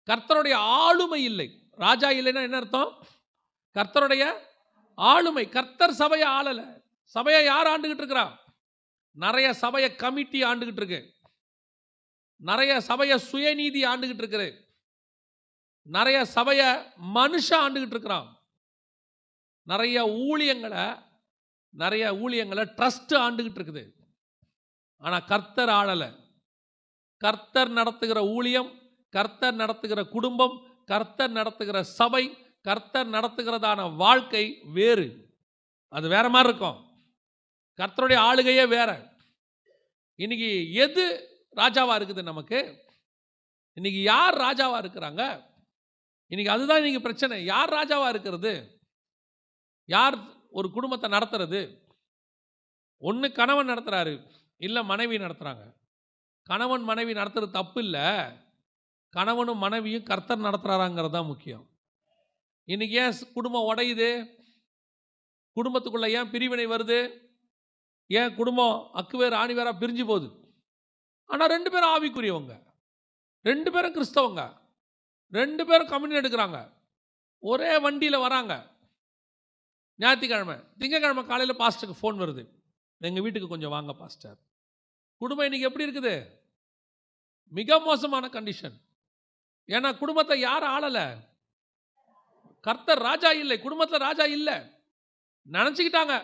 கர்த்தருடைய ஆளுமை இல்லை. ராஜா இல்லைன்னா என்ன அர்த்தம், கர்த்தருடைய ஆளுமை, கர்த்தர் சபையை ஆளலை. சபையை யார் ஆண்டுகிட்டு இருக்கிறா? நிறைய சபையை கமிட்டி ஆண்டுகிட்டு இருக்கு, நிறைய சபையை சுயநீதி ஆண்டுகிட்டு இருக்குது, நிறைய சபையை மனுஷன் ஆண்டுகிட்டு இருக்கிறான், நிறைய ஊழியங்களை ட்ரஸ்ட் ஆண்டுகிட்டு இருக்குது. ஆனா கர்த்தர் ஆளல. கர்த்தர் நடத்துகிற ஊழியம், கர்த்தர் நடத்துகிற குடும்பம், கர்த்தர் நடத்துகிற சபை, கர்த்தர் நடத்துகிறதான வாழ்க்கை வேறு. அது வேற மாதிரி இருக்கும். கர்த்தருடைய ஆளுகையே வேற. இன்னைக்கு எது ராஜாவா இருக்குது? நமக்கு இன்னைக்கு யார் ராஜாவா இருக்கிறாங்க? இன்னைக்கு அதுதான் இன்னைக்கு பிரச்சனை. யார் ராஜாவா இருக்கிறது? யார் ஒரு குடும்பத்தை நடத்துறது? ஒன்று கணவன் நடத்துறாரு, இல்லை மனைவி நடத்துறாங்க. கணவன் மனைவி நடத்துறது தப்பு இல்லை, கணவனும் மனைவியும் கர்த்தர் நடத்துறாராங்கிறது தான் முக்கியம். இன்னைக்கு ஏன் குடும்பம் உடையுது? குடும்பத்துக்குள்ள ஏன் பிரிவினை வருது? ஏன் குடும்பம் அக்குவேர் ஆணிவேரா பிரிஞ்சு போகுது? ஆனால் 2 பேரும் ஆவிக்குரியவங்க, 2 பேரும் கிறிஸ்தவங்க, 2 பேரும் கம்யூனியன் எடுக்கிறாங்க, ஒரே வண்டியில் வராங்க. ஞாயிற்றுக்கிழமை திங்கக்கிழமை காலையில் பாஸ்டருக்கு ஃபோன் வருது, எங்கள் வீட்டுக்கு கொஞ்சம் வாங்க பாஸ்டர். குடும்பம் இன்னைக்கு எப்படி இருக்குது? மிக மோசமான கண்டிஷன். ஏன்னா குடும்பத்தை யார் ஆளலை? கர்த்தர் ராஜா இல்லை, குடும்பத்தில் ராஜா இல்லை நினச்சிக்கிட்டாங்க.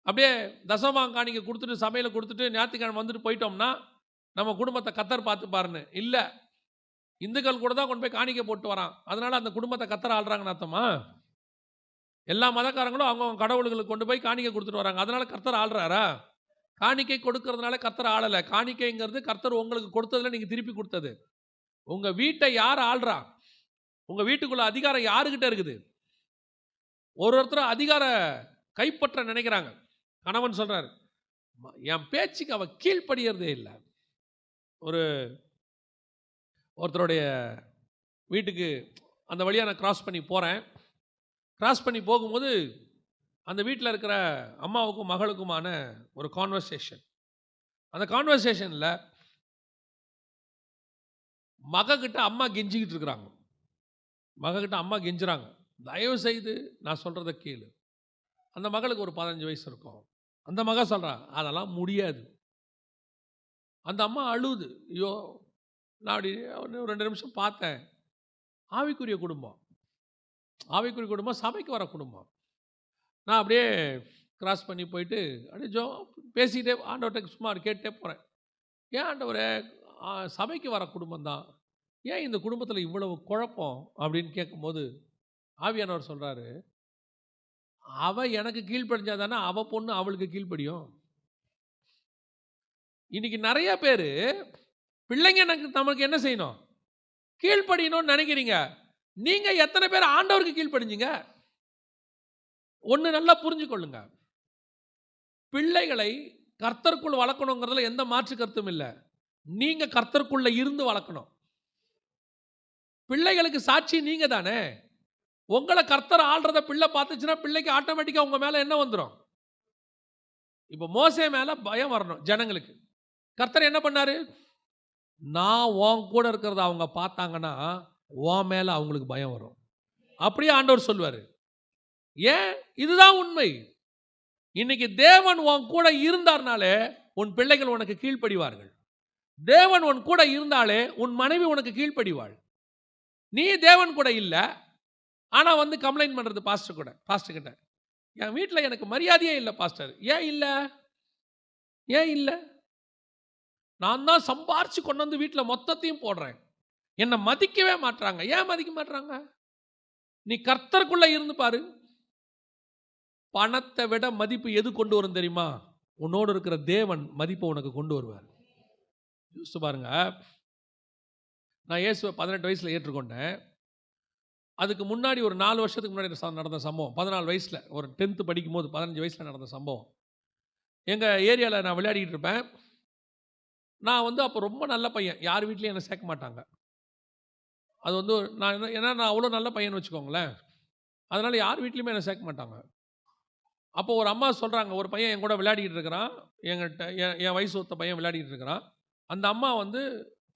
அப்படியே தசமாங்க காணிக்க கொடுத்துட்டு சமையலை கொடுத்துட்டு ஞாயிற்றுக்கிழமை வந்துட்டு போயிட்டோம்னா நம்ம குடும்பத்தை கர்த்தர் பார்த்து பாருன்னு இல்லை. இந்துக்கள் கூட தான் கொண்டு போய் காணிக்க போட்டு வரான், அதனால அந்த குடும்பத்தை கர்த்தர் ஆள்றாங்கன்னு அர்த்தமா? எல்லா மதக்காரங்களும் அவங்க கடவுளுங்களுக்கு கொண்டு போய் காணிக்கை கொடுத்துட்டு வராங்க, அதனால கர்த்தர் ஆள்றாரா? காணிக்கை கொடுக்கறதுனால கர்த்தர் ஆளலை. காணிக்கைங்கிறது கர்த்தர் உங்களுக்கு கொடுத்ததுல நீங்கள் திருப்பி கொடுத்தது. உங்கள் வீட்டை யார் ஆள்றா? உங்கள் வீட்டுக்குள்ள அதிகாரம் யாருக்கிட்ட இருக்குது? ஒருத்தர் அதிகார கைப்பற்ற நினைக்கிறாங்க. கணவன் சொல்றாரு, என் பேச்சுக்கு அவ கீழ்ப்படியறதே இல்லை. ஒருத்தருடைய வீட்டுக்கு அந்த வழியாக நான் கிராஸ் பண்ணி போகிறேன். கிராஸ் பண்ணி போகும்போது அந்த வீட்டில் இருக்கிற அம்மாவுக்கும் மகளுக்குமான ஒரு கான்வர்சேஷன். அந்த கான்வர்சேஷனில் மகக்கிட்ட அம்மா கெஞ்சிக்கிட்டு இருக்கிறாங்க. மகக்கிட்ட அம்மா கெஞ்சுறாங்க, தயவு செய்து நான் சொல்கிறத கேளு. அந்த மகளுக்கு ஒரு 15 வயசு இருக்கும். அந்த மக சொல்கிறான், அதெல்லாம் முடியாது. அந்த அம்மா அழுது, ஐயோ நான் அப்படி 2 நிமிஷம் பார்த்தேன். ஆவிக்குரிய குடும்பம், ஆவிக்குரிய குடும்பம், சபைக்கு வர குடும்பம். நான் அப்படியே கிராஸ் பண்ணி போயிட்டு அப்படியே பேசிக்கிட்டே ஆண்டவர்கிட்ட சும்மா கேட்டே போகிறேன். ஏன் ஆண்டவரே, சபைக்கு வர குடும்பம் தான், ஏன் இந்த குடும்பத்தில் இவ்வளவு குழப்பம் அப்படின்னு கேட்கும்போது ஆவியானவர் சொல்கிறாரு, அவ எனக்கு கீழ்ப்படிஞ்சாதானே அவ பொண்ணு அவளுக்கு கீழ்ப்படியும். இன்னைக்கு நிறைய பேர் பிள்ளைங்க நமக்கு என்ன செய்யணும்? கீழ்ப்படியணும்னு நினைக்கிறீங்க. நீங்க எத்தனை பேர் ஆண்டவருக்கு கீழ்ப்படிஞ்சீங்க? ஒன்று நல்லா புரிஞ்சுக்கொள்ளுங்க, பிள்ளைகளை கர்த்தருக்குள் வளர்க்கணுங்கிறதுல எந்த மாற்று கருத்தும் இல்லை. நீங்க கர்த்தருக்குள்ள இருந்து வளர்க்கணும். பிள்ளைகளுக்கு சாட்சி நீங்க தானே. உங்களை கர்த்தர் ஆள்றத பிள்ளை பார்த்துச்சுன்னா பிள்ளைக்கு ஆட்டோமேட்டிக்காக உங்க மேல என்ன வந்துடும்? இப்போ மோசே மேல பயம் வரணும் ஜனங்களுக்கு. கர்த்தர் என்ன பண்ணாரு? நான் உன் கூட இருக்கிறத அவங்க பார்த்தாங்கன்னா உன் மேல அவங்களுக்கு பயம் வரும். அப்படியே ஆண்டவர் சொல்வாரு. ஏன்? இதுதான் உண்மை. இன்னைக்கு தேவன் உன் கூட இருந்தார்னாலே உன் பிள்ளைகள் உனக்கு கீழ்ப்படிவார்கள். தேவன் உன் கூட இருந்தாலே உன் மனைவி உனக்கு கீழ்ப்படிவாள். நீ தேவன் கூட இல்லை, ஆனால் வந்து கம்ப்ளைண்ட் பண்ணுறது பாஸ்டர் கிட்ட, என் வீட்டில் எனக்கு மரியாதையே இல்லை பாஸ்டர். ஏன் இல்லை? ஏன் இல்லை? நான் தான் சம்பாரிச்சு கொண்டு வந்து வீட்டில் மொத்தத்தையும் போடுறேன், என்னை மதிக்கவே மாட்டுறாங்க. ஏன் மதிக்க மாட்டுறாங்க? நீ கர்த்தருக்குள்ள இருந்து பாரு. பணத்தை விட மதிப்பு எது கொண்டு வரும் தெரியுமா? உன்னோடு இருக்கிற தேவன் மதிப்பை உனக்கு கொண்டு வருவார். யோசிச்சு பாருங்க. நான் இயேசுவை 18 வயசில் ஏற்றுக்கொண்டேன். அதுக்கு முன்னாடி ஒரு 4 வருஷத்துக்கு முன்னாடி நடந்த சம்பவம், 14 வயசில், ஒரு 10th படிக்கும் போது 15 வயசில் நடந்த சம்பவம். எங்கள் ஏரியாவில் நான் விளையாடிக்கிட்டு இருப்பேன். நான் வந்து அப்போ ரொம்ப நல்ல பையன், யார் வீட்லேயும் என்னை சேர்க்க மாட்டாங்க. அது வந்து நான் அவ்வளோ நல்ல பையன் வச்சுக்கோங்களேன். அதனால் யார் வீட்லேயுமே என்னை சேர்க்க மாட்டாங்க. அப்போ ஒரு அம்மா சொல்கிறாங்க, ஒரு பையன் என் கூட விளையாடிக்கிட்டு இருக்கிறான், என்கிட்ட என் வயசு ஒத்த பையன் விளையாடிக்கிட்டு இருக்கிறான். அந்த அம்மா வந்து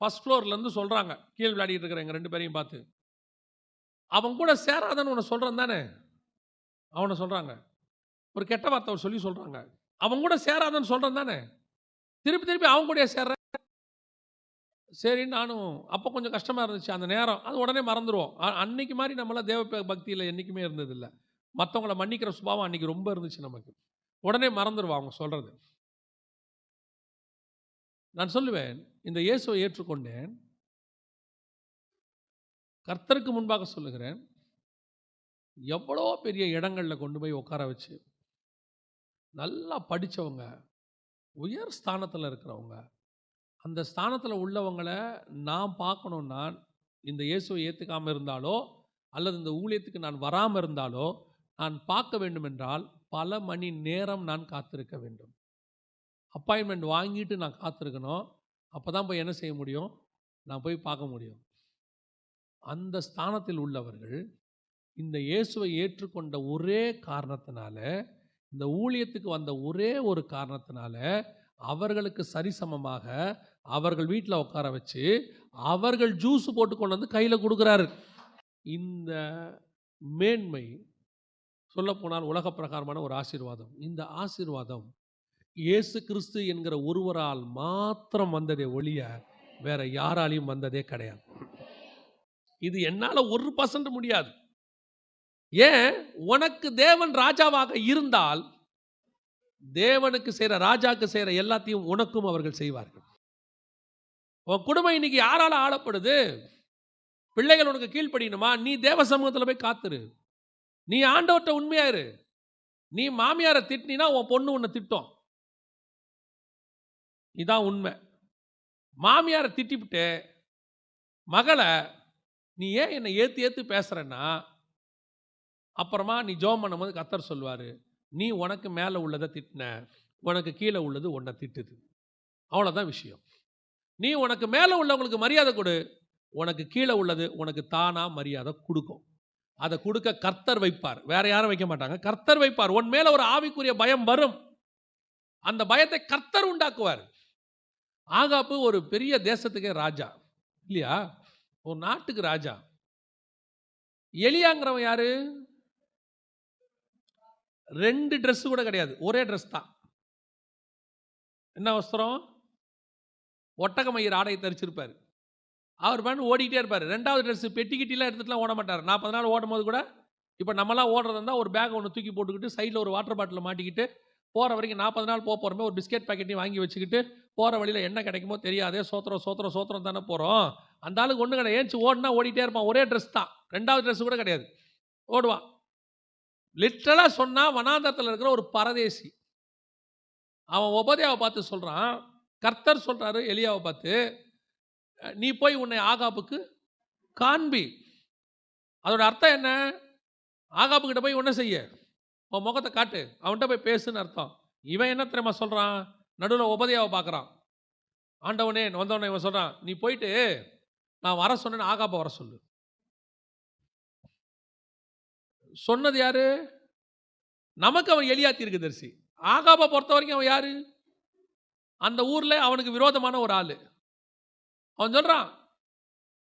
ஃபஸ்ட் ஃப்ளோர்லேருந்து சொல்கிறாங்க, கீழே விளையாடிட்டு இருக்கிற எங்கள் 2 பேரையும் பார்த்து, அவன் கூட சேராதன்னு உன்னை சொல்கிறேன் தானே. அவனை சொல்கிறாங்க, ஒரு கெட்ட வார்த்தை அவர் சொல்லி சொல்றாங்க. அவன் கூட சேராதன்னு சொல்றேன் தானே, திருப்பி திருப்பி அவன் கூட சேர்ற. சரி, நானும் அப்போ கொஞ்சம் கஷ்டமா இருந்துச்சு அந்த நேரம். அது உடனே மறந்துடுவோம். அன்னைக்கு மாதிரி நம்மளாம் தேவ பக்தியில் என்றைக்குமே இருந்ததில்லை. மற்றவங்கள மன்னிக்கிற சுபாவம் அன்னைக்கு ரொம்ப இருந்துச்சு நமக்கு. உடனே மறந்துடுவோம் அவங்க சொல்றது. நான் சொல்லுவேன், இந்த இயேசுவை ஏற்றுக்கொண்டேன். கர்த்தருக்கு முன்பாக சொல்லுகிறேன், எவ்வளோ பெரிய இடங்களில் கொண்டு போய் உட்கார வச்சு, நல்லா படித்தவங்க, உயர் ஸ்தானத்தில் இருக்கிறவங்க, அந்த ஸ்தானத்தில் உள்ளவங்களை நான் பார்க்கணுன்னா, இந்த இயேசுவை ஏற்றுக்காமல் இருந்தாலோ அல்லது இந்த ஊழியத்துக்கு நான் வராமல் இருந்தாலோ, நான் பார்க்க வேண்டும் என்றால் பல மணி நேரம் நான் காத்திருக்க வேண்டும். அப்பாயின்மெண்ட் வாங்கிட்டு நான் காத்திருக்கணும். அப்போ தான் போய் என்ன செய்ய முடியும், நான் போய் பார்க்க முடியும். அந்த ஸ்தானத்தில் உள்ளவர்கள் இந்த இயேசுவை ஏற்றுக்கொண்ட ஒரே காரணத்தினால, இந்த ஊழியத்துக்கு வந்த ஒரே ஒரு காரணத்தினால, அவர்களுக்கு சரிசமமாக அவர்கள் வீட்டில் உட்கார வச்சு அவர்கள் ஜூஸ் போட்டு கொண்டு வந்து கையில் கொடுக்குறாரு. இந்த மேன்மை சொல்லப்போனால் உலக பிரகாரமான ஒரு ஆசீர்வாதம். இந்த ஆசீர்வாதம் இயேசு கிறிஸ்து என்கிற ஒருவரால் மாத்திரம் வந்ததே ஒழிய வேற யாராலையும் வந்ததே கிடையாது. இது என்னால 1% முடியாது. ஏன்? உனக்கு தேவன் ராஜாவாக இருந்தால் தேவனுக்கு செய்கிற, ராஜாக்கு செய்கிற எல்லாத்தையும் உனக்கும் அவர்கள் செய்வார்கள். உன் குடும்பம் இன்னைக்கு யாரால ஆளப்படுது? பிள்ளைகள் உனக்கு கீழ்ப்படியணுமா? நீ தேவ சமூகத்தில் போய் காத்துரு. நீ ஆண்டவர்கிட்ட உண்மையாரு. நீ மாமியாரை திட்டினா உன் பொண்ணு உன்னை திட்டும். இதான் உண்மை. மாமியாரை திட்டிவிட்டு மகளை நீ ஏன் என்னை ஏற்று பேசுறன்னா, அப்புறமா நீ ஜெபம் பண்ணும்போது கர்த்தர் சொல்வார், நீ உனக்கு மேலே உள்ளதை திட்டின, உனக்கு கீழே உள்ளது உன்னை திட்டுது. அவ்வளோதான் விஷயம். நீ உனக்கு மேலே உள்ளவங்களுக்கு மரியாதை கொடு, உனக்கு கீழே உள்ளது உனக்கு தானாக மரியாதை கொடுக்கும். அதை கொடுக்க கர்த்தர் வைப்பார், வேற யாரும் வைக்க மாட்டாங்க. கர்த்தர் வைப்பார். உன் மேலே ஒரு ஆவிக்குரிய பயம் வரும். அந்த பயத்தை கர்த்தர் உண்டாக்குவார். ஆகாப்பு ஒரு பெரிய தேசத்துக்கே ராஜா இல்லையா, ஒரு நாட்டுக்கு ராஜா. எலியாங்கிறவன் யாரு? 2 ட்ரெஸ் கூட கிடையாது, ஒரே ட்ரெஸ் தான். என்ன வஸ்திரம்? ஒட்டகமயிர் ஆடையை தரிச்சிருப்பார். அவர் பண்ணு ஓடிக்கிட்டே இருப்பார். 2வது ட்ரெஸ் பெட்டிக்கிட்டிலாம் எடுத்துட்டுலாம் ஓட மாட்டார். 40 நாள் ஓடும் போது கூட, இப்போ நம்மலாம் ஓடுறதா இருந்தால் ஒரு பேக் ஒன்று தூக்கி போட்டுக்கிட்டு சைடில் ஒரு வாட்டர் பாட்டில் மாட்டிக்கிட்டு போகிற வரைக்கும் 40 நாள் போகிறோமே, ஒரு பிஸ்கெட் பாக்கெட்டையும் வாங்கி வச்சுக்கிட்டு போகிற வழியில் என்ன கிடைக்குமோ தெரியாதே, சோத்திரம் சோத்திரம் சோத்திரம் தானே போகிறோம். அந்த ஆளுக்கு ஒன்று கிடையாது. ஏஞ்சி ஓடினா ஓடிட்டே இருப்பான். ஒரே ட்ரெஸ் தான், 2வது ட்ரெஸ் கூட கிடையாது, ஓடுவான். லிட்டரலாக சொன்னால் வனாந்தரத்தில் இருக்கிற ஒரு பரதேசி. அவன் உபதேயாவை பார்த்து சொல்கிறான், கர்த்தர் சொல்கிறாரு எலியாவை பார்த்து, நீ போய் உன்னை ஆகாப்புக்கு காண்பி. அதோட அர்த்தம் என்ன? ஆகாப்புக்கிட்ட போய் என்ன செய்ய, உன் முகத்தை காட்டு, அவன்கிட்ட போய் பேசுன்னு அர்த்தம். இவன் என்ன தெரியுமா சொல்கிறான்? நடுவில் உபதேயாவை பார்க்குறான். ஆண்டவனே வந்தவனே இவன் சொல்கிறான், நீ போயிட்டு நான் வர சொன்னேன்னு ஆகாப்பை வர சொல்லு. சொன்னது யாரு? நமக்கு அவன் எலியா தீர்க்கதரிசி. ஆகாபை பொறுத்த வரைக்கும் அவன் யாரு? அந்த ஊரில் அவனுக்கு விரோதமான ஒரு ஆள். அவன் சொல்கிறான்,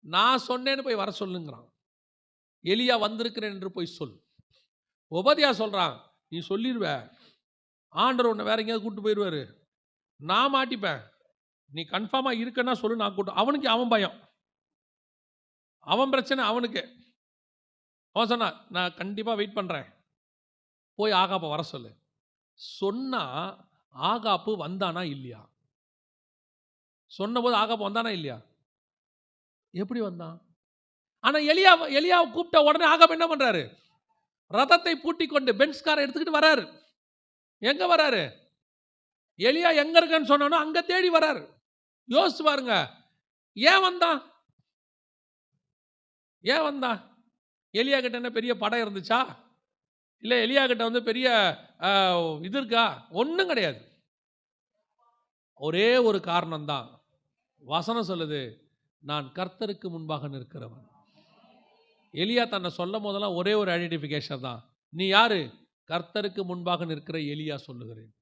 நான் சொன்னேன்னு போய் வர சொல்லுங்கிறான். எலியா வந்திருக்கிறேன் என்று போய் சொல். உபதியா சொல்கிறான், நீ சொல்லிடுவ, ஆண்டவர் உன்னை வேற எங்கேயாவது கூப்பிட்டு போயிடுவார், நான் மாட்டிப்பேன், நீ கன்ஃபார்மாக இருக்கன்னா சொல்லு, நான் கூட்டு. அவனுக்கு அவன் பயம், அவன் பிரச்சனை அவனுக்கு. அவன் சொன்னான், நான் கண்டிப்பாக வெயிட் பண்ணுறேன், போய் ஆகாப்பை வர சொல்லு. சொன்னால் ஆகாப்பு வந்தானா இல்லையா? சொன்னபோது ஆகாப்பு வந்தானா இல்லையா? எப்படி வந்தான்? ஆனால் எலியாவை கூப்பிட்ட உடனே ஆகாப்பு என்ன பண்ணுறாரு? ரதத்தை பூட்டி கொண்டு பென்ஸ்காரை எடுத்துக்கிட்டு வராரு. எங்கே வராரு? எலியா எங்கே இருக்கன்னு சொன்னானோ அங்கே தேடி வராரு. யோசிச்சு பாருங்க, ஏன் வந்தான்? ஏன் வந்தான்? எலியா கிட்ட என்ன பெரிய படம் இருந்துச்சா? இல்லை எலியா கிட்ட பெரிய இது இருக்கா? ஒன்றும் கிடையாது. ஒரே ஒரு காரணம்தான். வசனம் சொல்லுது, நான் கர்த்தருக்கு முன்பாக நிற்கிறவன். எலியா தன்னை சொல்லும் போதெல்லாம் ஒரே ஒரு ஐடென்டிஃபிகேஷன் தான். நீ யாரு? கர்த்தருக்கு முன்பாக நிற்கிற எலியா சொல்லுகிறேன்.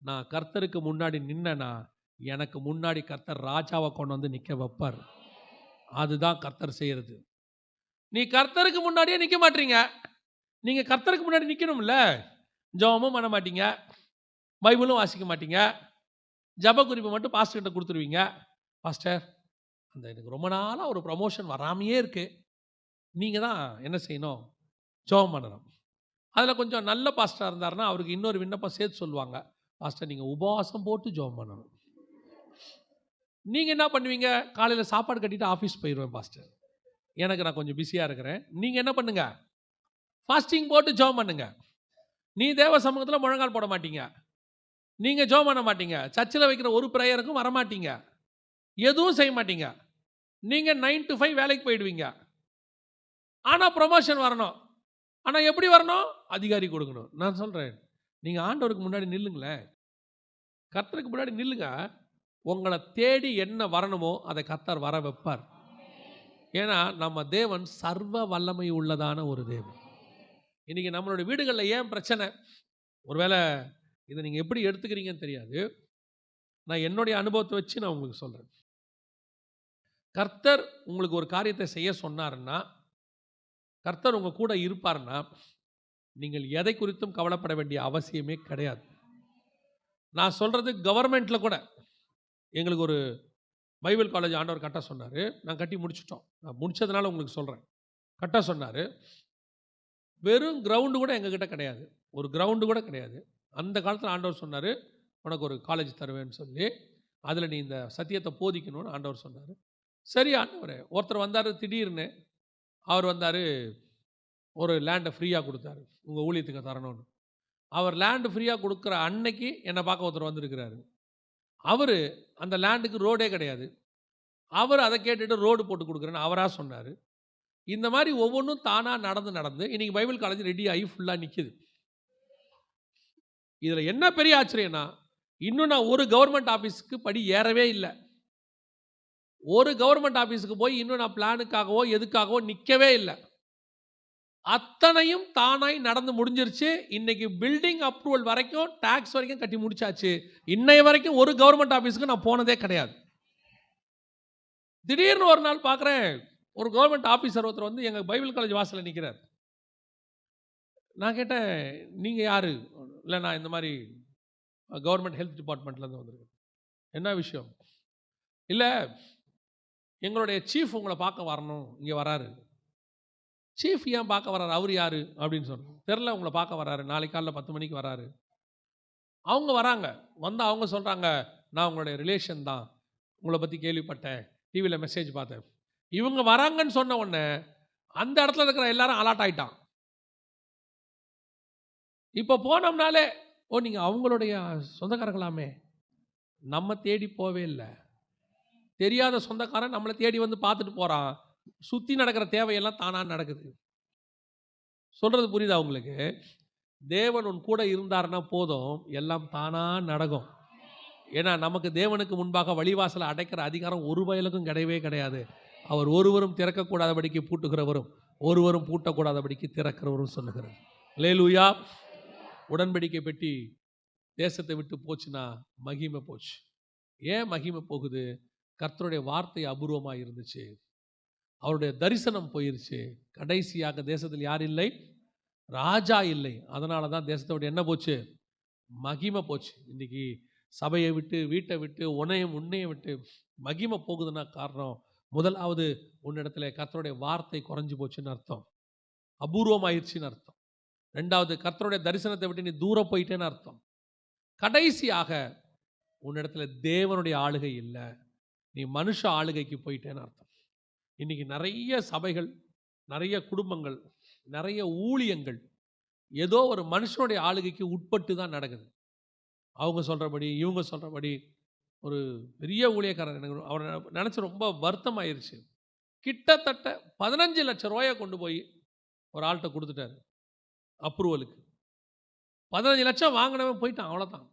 நான் கர்த்தருக்கு முன்னாடி நின்னா எனக்கு முன்னாடி கர்த்தர் ராஜாவை கொண்டு வந்து நிற்க வைப்பார். அதுதான் கர்த்தர் செய்யறது. நீ கர்த்தருக்கு முன்னாடியே நிற்க மாட்டீங்க. நீங்கள் கர்த்தருக்கு முன்னாடி நிற்கணும்ல. ஜெபமும் பண்ண மாட்டீங்க, பைபிளும் வாசிக்க மாட்டீங்க, ஜெப குறிப்பு மட்டும் பாஸ்டர் கிட்ட கொடுத்துருவீங்க. பாஸ்டர், அந்த எனக்கு ரொம்ப நாளாக ஒரு ப்ரமோஷன் வராமையே இருக்கு, நீங்கள் தான் என்ன செய்யணும், ஜெபம் பண்ணணும். அதில் கொஞ்சம் நல்ல பாஸ்டராக இருந்தாருன்னா அவருக்கு இன்னொரு விண்ணப்பம் சேர்த்து சொல்லுவாங்க, பாஸ்டர் நீங்கள் உபவாசம் போட்டு ஜெபம் பண்ணணும். நீங்கள் என்ன பண்ணுவீங்க, காலையில் சாப்பாடு கட்டிட்டு ஆஃபீஸ் போயிடுவேன் பாஸ்டர், எனக்கு நான் கொஞ்சம் பிஸியாக இருக்கிறேன். நீங்கள் என்ன பண்ணுங்க, ஃபாஸ்டிங் போட்டு ஜெபம் பண்ணுங்க. நீ தேவ சமூகத்தில் முழங்கால் போட மாட்டீங்க, நீங்கள் ஜெபம் பண்ண மாட்டீங்க, சர்ச்சில் வைக்கிற ஒரு ப்ரேயருக்கும் வரமாட்டீங்க, எதுவும் செய்ய மாட்டீங்க. நீங்கள் 9 to 5 வேலைக்கு போயிடுவீங்க. ஆனால் ப்ரொமோஷன் வரணும். ஆனால் எப்படி வரணும், அதிகாரி கொடுக்கணும். நான் சொல்கிறேன், நீங்கள் ஆண்டவருக்கு முன்னாடி நில்லுங்களேன், கர்த்தருக்கு முன்னாடி நில்லுங்க. உங்களை தேடி என்ன வரணுமோ அதை கர்த்தர் வர வைப்பார். ஏன்னா நம்ம தேவன் சர்வ வல்லமை உள்ளதான ஒரு தேவன். இன்றைக்கி நம்மளுடைய வீடுகளில் ஏன் பிரச்சனை, ஒருவேளை இதை நீங்கள் எப்படி எடுத்துக்கிறீங்கன்னு தெரியாது, நான் என்னுடைய அனுபவத்தை வச்சு நான் உங்களுக்கு சொல்கிறேன். கர்த்தர் உங்களுக்கு ஒரு காரியத்தை செய்ய சொன்னாருன்னா, கர்த்தர் உங்கள் கூட இருப்பார்னா, நீங்கள் எதை குறித்தும் கவலைப்பட வேண்டிய அவசியமே கிடையாது. நான் சொல்கிறது கவர்மெண்ட்டில் கூட, எங்களுக்கு ஒரு பைபிள் காலேஜ் ஆண்டவர் கட்ட சொன்னார், நான் கட்டி முடிச்சிட்டோம். நான் முடித்ததுனால உங்களுக்கு சொல்கிறேன். கட்ட சொன்னார், வெறும் கிரவுண்டு கூட எங்ககிட்ட கிடையாது, ஒரு கிரவுண்டு கூட கிடையாது. அந்த காலத்தில் ஆண்டவர் சொன்னார், உனக்கு ஒரு காலேஜ் தருவேன்னு சொல்லி, அதில் நீ இந்த சத்தியத்தை போதிக்கணும்னு ஆண்டவர் சொன்னார். சரி ஆண்டவர், ஒருத்தர் வந்தார், திடீர்னு அவர் வந்தார், ஒரு லேண்டை ஃப்ரீயாக கொடுத்தாரு, உங்கள் ஊழியத்துக்கு தரணும்னு. அவர் லேண்டு ஃப்ரீயாக கொடுக்குற அன்னைக்கு என்னை பார்க்க ஒருத்தர் வந்திருக்கிறாரு. அவர் அந்த லேண்டுக்கு ரோடே கிடையாது, அவர் அதை கேட்டுட்டு ரோடு போட்டு கொடுக்குறேன்னு அவராக சொன்னார். இந்த மாதிரி ஒவ்வொன்றும் தானாக நடந்து இன்றைக்கி பைபிள் காலேஜ் ரெடி ஆகி ஃபுல்லாக நிற்கிது. இதில் என்ன பெரிய ஆச்சரியம்னா, இன்னும் நான் ஒரு கவர்மெண்ட் ஆஃபீஸுக்கு படி ஏறவே இல்லை. ஒரு கவர்மெண்ட் ஆஃபீஸுக்கு போய் இன்னும் நான் பிளானுக்காகவோ எதுக்காகவோ நிற்கவே இல்லை. அத்தனையும் தானாய் நடந்து முடிஞ்சிருச்சு. இன்னைக்கு பில்டிங் அப்ரூவல் வரைக்கும், டாக்ஸ் வரைக்கும் கட்டி முடிச்சாச்சு. இன்னைய வரைக்கும் ஒரு கவர்மெண்ட் ஆஃபீஸுக்கு நான் போனதே கிடையாது. திடீர்னு ஒரு நாள் பார்க்குறேன், ஒரு கவர்மெண்ட் ஆஃபீஸர் ஒருத்தர் வந்து எங்கள் பைபிள் காலேஜ் வாசலில் நிற்கிறார். நான் கேட்டேன், நீங்கள் யார்? இல்லை, நான் இந்த மாதிரி கவர்மெண்ட் ஹெல்த் டிபார்ட்மெண்ட்லேருந்து வந்திருக்கேன். என்ன விஷயம்? இல்லை, எங்களுடைய சீஃப் உங்களை பார்க்க வரணும், இங்கே வராரு. சீஃப் ஏன் பார்க்க வர்றாரு, அவர் யார் அப்படின்னு சொன்னோம். தெரில, உங்களை பார்க்க வர்றாரு, நாளைக்கு காலையில் 10 மணிக்கு வராரு. அவங்க வராங்க, வந்து அவங்க சொல்கிறாங்க, நான் உங்களுடைய ரிலேஷன் தான், உங்களை பற்றி கேள்விப்பட்டேன், டிவியில் மெசேஜ் பார்த்தேன். இவங்க வராங்கன்னு சொன்ன உடனே அந்த இடத்துல இருக்கிற எல்லாரும் அலாட் ஆகிட்டான். இப்போ போனோம்னாலே, ஓ நீங்கள் அவங்களுடைய சொந்தக்காரங்களாமே, நம்ம தேடி போவே இல்லை. தெரியாத சொந்தக்காரன் நம்மளை தேடி வந்து பார்த்துட்டு போகிறான். சுற்றி நடக்கிற தேவையெல்லாம் தானாக நடக்குது. சொல்கிறது புரியுதா உங்களுக்கு? தேவன் உன் கூட இருந்தார்னா போதும், எல்லாம் தானாக நடக்கும். ஏன்னா நமக்கு தேவனுக்கு முன்பாக வழிவாசலை அடைக்கிற அதிகாரம் ஒரு பயலுக்கும் கிடையவே கிடையாது. அவர் ஒருவரும் திறக்கக்கூடாதபடிக்கு பூட்டுகிறவரும், ஒருவரும் பூட்டக்கூடாதபடிக்கு திறக்கிறவரும் சொல்லுகிறார். அல்லேலூயா. உடன்படிக்கை பெட்டி தேசத்தை விட்டு போச்சுன்னா மகிமை போச்சு. ஏன் மகிமை போகுது? கர்த்தருடைய வார்த்தை அபூர்வமாக இருந்துச்சு, அவருடைய தரிசனம் போயிருச்சு. கடைசியாக தேசத்தில் யார் இல்லை? ராஜா இல்லை. அதனால தான் தேசத்தை விட்டு என்ன போச்சு? மகிமை போச்சு. இன்றைக்கி சபையை விட்டு, வீட்டை விட்டு, உன்னையும் விட்டு மகிமை போகுதுன்னா காரணம், முதலாவது உன்னிடத்துல கர்த்தருடைய வார்த்தை குறைஞ்சி போச்சுன்னு அர்த்தம், அபூர்வமாயிருச்சுன்னு அர்த்தம். ரெண்டாவது, கர்த்தருடைய தரிசனத்தை விட்டு நீ தூரம் போயிட்டேன்னு அர்த்தம். கடைசியாக உன்னிடத்துல தேவனுடைய ஆளுகை இல்லை, நீ மனுஷ ஆளுகைக்கு போயிட்டேன்னு அர்த்தம். இன்றைக்கி நிறைய சபைகள், நிறைய குடும்பங்கள், நிறைய ஊழியங்கள் ஏதோ ஒரு மனுஷனுடைய ஆளுகைக்கு உட்பட்டு தான் நடக்குது. அவங்க சொல்கிறபடி, இவங்க சொல்கிறபடி. ஒரு பெரிய ஊழியக்காரர், எனக்கு அவரை நினச்சி ரொம்ப வருத்தமாயிருச்சு. கிட்டத்தட்ட 15 லட்சம் ரூபாயை கொண்டு போய் ஒரு ஆள்கிட்ட கொடுத்துட்டாரு அப்ரூவலுக்கு. 15 லட்சம் வாங்கினவன் போயிட்டான், அவ்வளோதான்.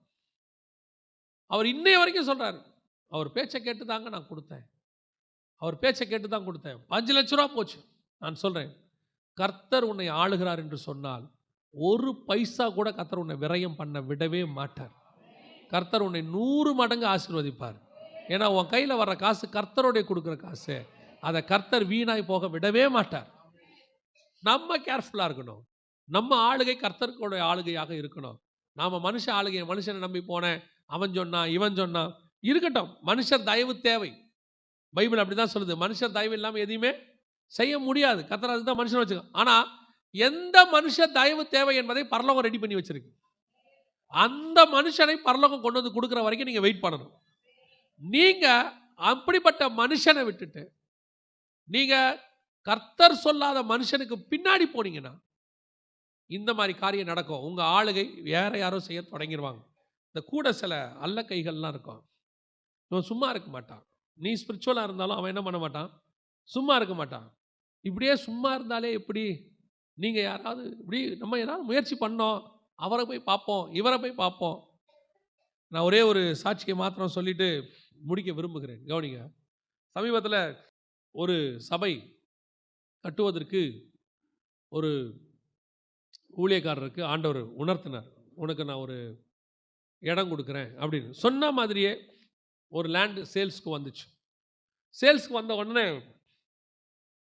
அவர் இன்னைய வரைக்கும் சொல்கிறாரு, அவர் பேச்சை கேட்டு தாங்க நான் கொடுத்தேன், அவர் பேச்சை கேட்டு தான் கொடுத்தேன். 5 லட்ச ரூபா போச்சு. நான் சொல்கிறேன், கர்த்தர் உன்னை ஆளுகிறார் என்று சொன்னால் ஒரு பைசா கூட கர்த்தர் உன்னை விரயம் பண்ண விடவே மாட்டார். கர்த்தர் உன்னை 100 மடங்கு ஆசீர்வதிப்பார். ஏன்னா உன் கையில் வர்ற காசு கர்த்தருடைய கொடுக்குற காசு, அதை கர்த்தர் வீணாய் போக விடவே மாட்டார். நம்ம கேர்ஃபுல்லாக இருக்கணும். நம்ம ஆளுகை கர்த்தருடைய ஆளுகையாக இருக்கணும். நாம மனுஷனை நம்பி போனேன், அவன் சொன்னான், இவன் சொன்னான், இருக்கட்டும். மனுஷர் தயவு தேவை. பைபிள் அப்படிதான் சொல்லுது. மனுஷர் தயவு இல்லாமல் எதையுமே செய்ய முடியாது. கர்த்தர் அதுதான் மனுஷன் வச்சுக்க. ஆனா எந்த மனுஷர் தயவு தேவை என்பதை பரலோகம் ரெடி பண்ணி வச்சிருக்கு. அந்த மனுஷனை பரலோகம் கொண்டு வந்து கொடுக்குற வரைக்கும் நீங்க வெயிட் பண்ணணும். நீங்க அப்படிப்பட்ட மனுஷனை விட்டுட்டு நீங்க கர்த்தர் சொல்லாத மனுஷனுக்கு பின்னாடி போனீங்கன்னா இந்த மாதிரி காரியம் நடக்கும். உங்க ஆளுகை வேற யாரோ செய்ய தொடங்கிடுவாங்க. இந்த கூட சில அல்ல கைகள்லாம் இருக்கும். இவன் சும்மா இருக்க மாட்டான். நீ ஸ்பிரிச்சுவலாக இருந்தாலும் அவன் என்ன பண்ண மாட்டான், சும்மா இருக்க மாட்டான். இப்படியே சும்மா இருந்தாலே எப்படி? நீங்கள் யாராவது இப்படி நம்ம ஏதாவது முயற்சி பண்ணோம், அவரை போய் பார்ப்போம், இவரை போய் பார்ப்போம். நான் ஒரே ஒரு சாட்சியை மாத்திரம் சொல்லிட்டு முடிக்க விரும்புகிறேன். கவனிங்க. சமீபத்தில் ஒரு சபை கட்டுவதற்கு ஒரு ஊழியக்காரருக்கு ஆண்டவர் உணர்த்தினார். உனக்கு நான் ஒரு இடம் கொடுக்குறேன் அப்படின்னு சொன்ன மாதிரியே ஒரு லேண்டு சேல்ஸ்க்கு வந்துச்சு. சேல்ஸ்க்கு வந்த உடனே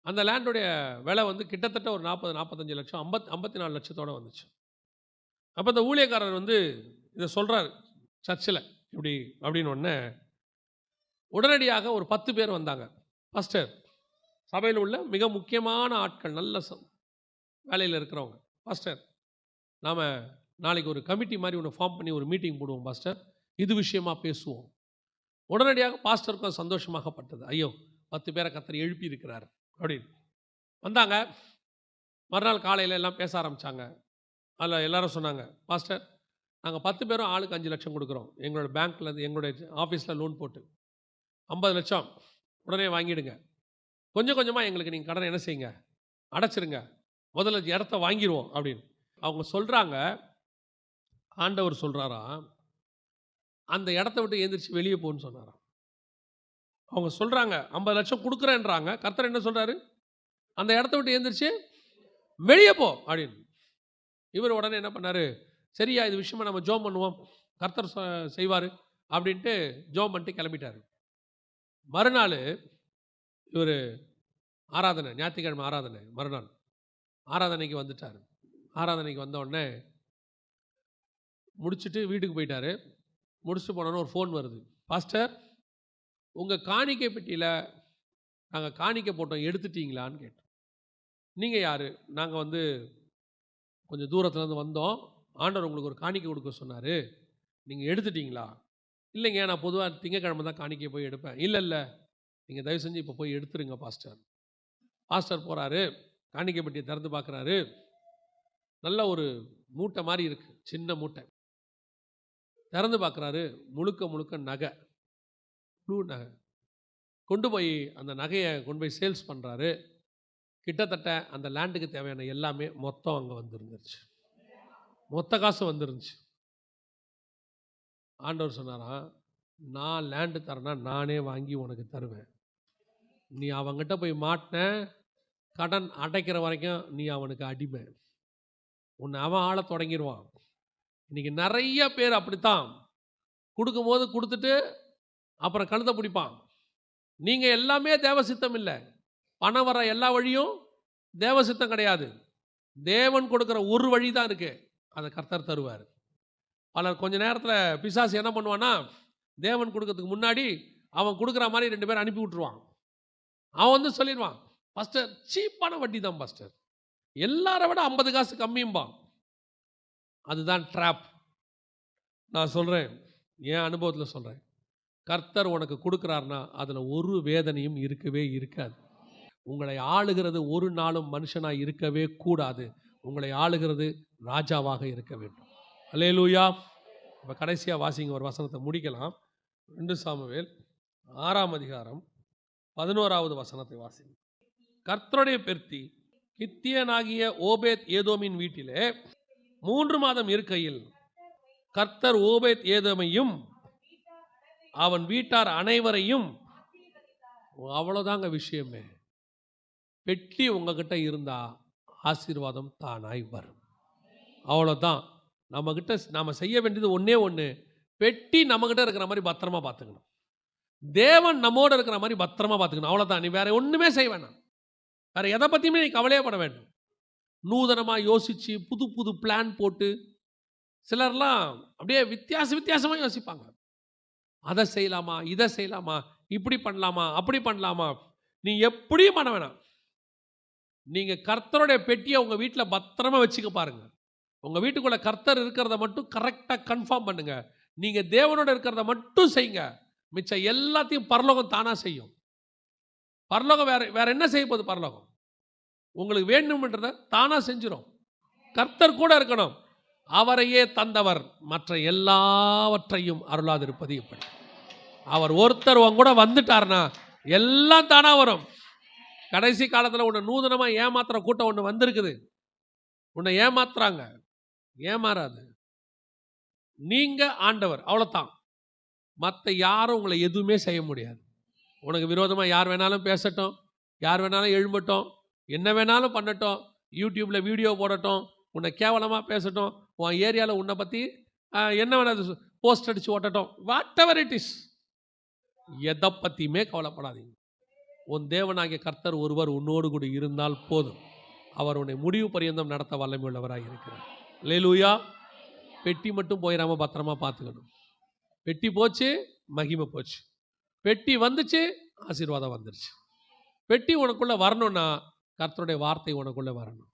அந்த லேண்டுடைய விலை வந்து கிட்டத்தட்ட ஒரு 40-45 லட்சம், 54 லட்சத்தோடு வந்துச்சு. அப்போ இந்த ஊழியக்காரர் வந்து இதை சொல்கிறார் சர்ச்சில் இப்படி அப்படின்னு. உடனே உடனடியாக ஒரு 10 பேர் வந்தாங்க. பாஸ்டர், சபையில் உள்ள மிக முக்கியமான ஆட்கள், நல்ல வேலையில் இருக்கிறவங்க. பாஸ்டர், நாம் நாளைக்கு ஒரு கமிட்டி மாதிரி ஒன்று ஃபார்ம் பண்ணி ஒரு மீட்டிங் போடுவோம் பாஸ்டர், இது விஷயமா பேசுவோம். உடனடியாக பாஸ்டருக்கும் சந்தோஷமாகப்பட்டது. ஐயோ, 10 பேரை கர்த்தர் எழுப்பி இருக்கிறார் அப்படின்னு வந்தாங்க. மறுநாள் காலையில் எல்லாம் பேச ஆரம்பித்தாங்க. அதில் எல்லாரும் சொன்னாங்க, பாஸ்டர், நாங்கள் 10 பேரும் ஆளுக்கு 5 லட்சம் கொடுக்குறோம். எங்களோட பேங்க்கில், எங்களுடைய ஆஃபீஸில் லோன் போட்டு 50 லட்சம் உடனே வாங்கிடுங்க. கொஞ்சம் கொஞ்சமாக எங்களுக்கு நீங்கள் கடனை என்ன செய்யுங்க, அடைச்சிருங்க. முதல்ல இடத்த வாங்கிடுவோம் அப்படின்னு அவங்க சொல்கிறாங்க. ஆண்டவர் சொல்கிறாராம், அந்த இடத்த விட்டு எழுந்திரிச்சு வெளியே போன்னு சொன்னாராம். அவங்க சொல்கிறாங்க 50 லட்சம் கொடுக்குறேன்றாங்க. கர்த்தர் என்ன சொல்கிறாரு, அந்த இடத்த விட்டு எழுந்திரிச்சு வெளியே போ அப்படின்னு. இவர் உடனே என்ன பண்ணார், சரியா இது விஷயமா நம்ம ஜோம் பண்ணுவோம், கர்த்தர் செய்வார் அப்படின்ட்டு ஜோம் பண்ணிட்டு கிளம்பிட்டார். மறுநாள் இவர் ஆராதனை, ஞாயிற்றுக்கிழமை ஆராதனை, மறுநாள் ஆராதனைக்கு வந்துட்டார். ஆராதனைக்கு வந்த உடனே முடிச்சுட்டு வீட்டுக்கு போயிட்டார். முடிச்சுட்டு போனோன்னு ஒரு ஃபோன் வருது. பாஸ்டர், உங்கள் காணிக்கை பெட்டியில் நாங்கள் காணிக்கை போட்டோம், எடுத்துட்டீங்களான்னு கேட்டோம். நீங்கள் யார்? நாங்கள் வந்து கொஞ்சம் தூரத்துலேருந்து வந்தோம், ஆண்டவர் உங்களுக்கு ஒரு காணிக்கை கொடுக்க சொன்னார், நீங்கள் எடுத்துட்டீங்களா? இல்லைங்க, நான் பொதுவாக திங்கக்கிழமை தான் காணிக்கை போய் எடுப்பேன். இல்லை, நீங்கள் தயவு செஞ்சு இப்போ போய் எடுத்துருங்க பாஸ்டர். பாஸ்டர் போகிறாரு, காணிக்கை பெட்டியை திறந்து பார்க்குறாரு. நல்ல ஒரு மூட்டை மாதிரி இருக்குது, சின்ன மூட்டை. திறந்து பார்க்குறாரு, முழுக்க நகை, ப்ளூ நகை. கொண்டு போய் அந்த நகையை கொண்டு போய் சேல்ஸ் பண்ணுறாரு. கிட்டத்தட்ட அந்த லேண்டுக்கு தேவையான எல்லாமே மொத்தம் அங்கே வந்துருந்துருச்சு, மொத்த காசு வந்துருந்துச்சு. ஆண்டவர் சொன்னாராம், நான் லேண்டு தரேன்னா நானே வாங்கி உனக்கு தருவேன். நீ அவங்ககிட்ட போய் மாட்டின, கடன் அடைக்கிற வரைக்கும் நீ அவனுக்கு அடிமை. உன்னை அவன் ஆள தொடங்கிடுவான். இன்றைக்கி நிறைய பேர் அப்படித்தான், கொடுக்கும்போது கொடுத்துட்டு அப்புறம் கழுத்தை பிடிப்பான். நீங்கள் எல்லாமே தேவசித்தம் இல்லை, பணம் வர எல்லா வழியும் தேவசித்தம் கிடையாது. தேவன் கொடுக்குற ஒரு வழி தான் இருக்குது, அதை கர்த்தர் தருவார். பலர் கொஞ்ச நேரத்தில் பிசாசு என்ன பண்ணுவான்னா, தேவன் கொடுக்கறதுக்கு முன்னாடி அவன் கொடுக்குற மாதிரி 2 பேர் அனுப்பி விட்டுருவான். அவன் வந்து சொல்லிடுவான், பாஸ்டர் சீப்பான வட்டி தான் பாஸ்டர், எல்லாரை விட 50 காசு கம்மியும்பான். அதுதான் ட்ராப். நான் சொல்கிறேன், என் அனுபவத்தில் சொல்கிறேன், கர்த்தர் உனக்கு கொடுக்குறாருன்னா அதில் ஒரு வேதனையும் இருக்கவே இருக்காது. உங்களை ஆளுகிறது ஒரு நாளும் மனுஷனாக இருக்கவே கூடாது. உங்களை ஆளுகிறது ராஜாவாக இருக்க வேண்டும். அல்லேலூயா. இப்போ கடைசியாக வாசிங்க, ஒரு வசனத்தை முடிக்கலாம். 2 சாமுவேல் 6ஆம் அதிகாரம் 11வது வசனத்தை வாசிங்க. கர்த்தருடைய பெர்த்தி கித்தியனாகிய ஓபேத் ஏதோமின் வீட்டிலே 3 மாதம் இருக்கையில் கர்த்தர் ஓபேத் ஏதோமையும் அவன் வீட்டார் அனைவரையும், அவ்வளோதாங்க விஷயமே. பெட்டி உங்ககிட்ட இருந்தா ஆசீர்வாதம் தானாய் வரும். அவ்வளோதான். நம்மக்கிட்ட நாம் செய்ய வேண்டியது ஒன்றே ஒன்று, பெட்டி நம்மக்கிட்ட இருக்கிற மாதிரி பத்திரமா பார்த்துக்கணும். தேவன் நம்மோடு இருக்கிற மாதிரி பத்திரமா பார்த்துக்கணும். அவ்வளோதான். நீ வேற ஒன்றுமே செய்ய வேணாம், வேற எதை பற்றியுமே நீ கவலையே பட வேண்டும். நூதனமாக யோசித்து புது புது பிளான் போட்டு, சிலர்லாம் அப்படியே வித்தியாசமாக யோசிப்பாங்க. அதை செய்யலாமா, இதை செய்யலாமா, இப்படி பண்ணலாமா, அப்படி பண்ணலாமா. நீ எப்படியும் பண்ண வேணாம். நீங்கள் கர்த்தருடைய பெட்டியை உங்கள் வீட்டில் பத்திரமா வச்சுக்க பாருங்க. உங்கள் வீட்டுக்குள்ள கர்த்தர் இருக்கிறத மட்டும் கரெக்டாக கன்ஃபார்ம் பண்ணுங்க. நீங்கள் தேவனோட இருக்கிறத மட்டும் செய்யுங்க. மிச்சம் எல்லாத்தையும் பரலோகம் தானாக செய்யும். பரலோகம் வேற என்ன செய்ய போகுது? பரலோகம் உங்களுக்கு வேண்டும்ன்றதை தானாக செஞ்சிடும். கர்த்தர் கூட இருக்கணும். அவரையே தந்தவர் மற்ற எல்லாவற்றையும் அருளாதிருப்பது எப்படி? அவர் ஒருத்தர் உங்க கூட வந்துட்டார்னா எல்லாம் தானா வரும். கடைசி காலத்தில் உன்னை நூதனமாக ஏமாத்துற கூட்டம் ஒன்று வந்திருக்குது. உன்னை ஏமாத்துறாங்க. ஏமாறாது. நீங்க ஆண்டவர், அவ்வளோதான். மற்ற யாரும் உங்களை எதுவுமே செய்ய முடியாது. உனக்கு விரோதமாக யார் வேணாலும் பேசட்டும், யார் வேணாலும் எழும்பட்டும், என்ன வேணாலும் பண்ணட்டும், யூடியூப்பில் வீடியோ போடட்டும், உன்னை கேவலமாக பேசட்டும், உன் ஏரியாவில் உன்னை பற்றி என்ன வேணாலும் போஸ்ட் அடித்து ஓட்டட்டும், வாட் எவர் இட் இஸ், எதை பற்றியுமே கவலைப்படாதீங்க. உன் தேவனாகிய கர்த்தர் ஒருவர் உன்னோடு கூட இருந்தால் போதும். அவர் உன்னை முடிவு பரியந்தம் நடத்த வல்லமை உள்ளவராக இருக்கிறார். அல்லேலூயா. பெட்டி மட்டும் போயிடாம பத்திரமா பார்த்துக்கணும். பெட்டி போச்சு, மகிமை போச்சு. பெட்டி வந்துச்சு, ஆசீர்வாதம் வந்துருச்சு. பெட்டி உனக்குள்ளே வரணும்னா கர்த்தருடைய வார்த்தை உனக்குள்ளே வரணும்.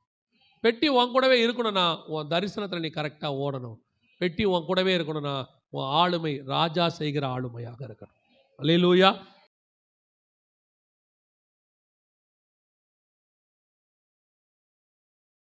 பெட்டி உன் கூடவே இருக்கணும்னா உன் தரிசனத்தில் நீ கரெக்டாக ஓடணும். பெட்டி உன் கூடவே இருக்கணும்னா உன் ஆளுமை ராஜா செய்கிற ஆளுமையாக இருக்கணும். அல்லேலூயா.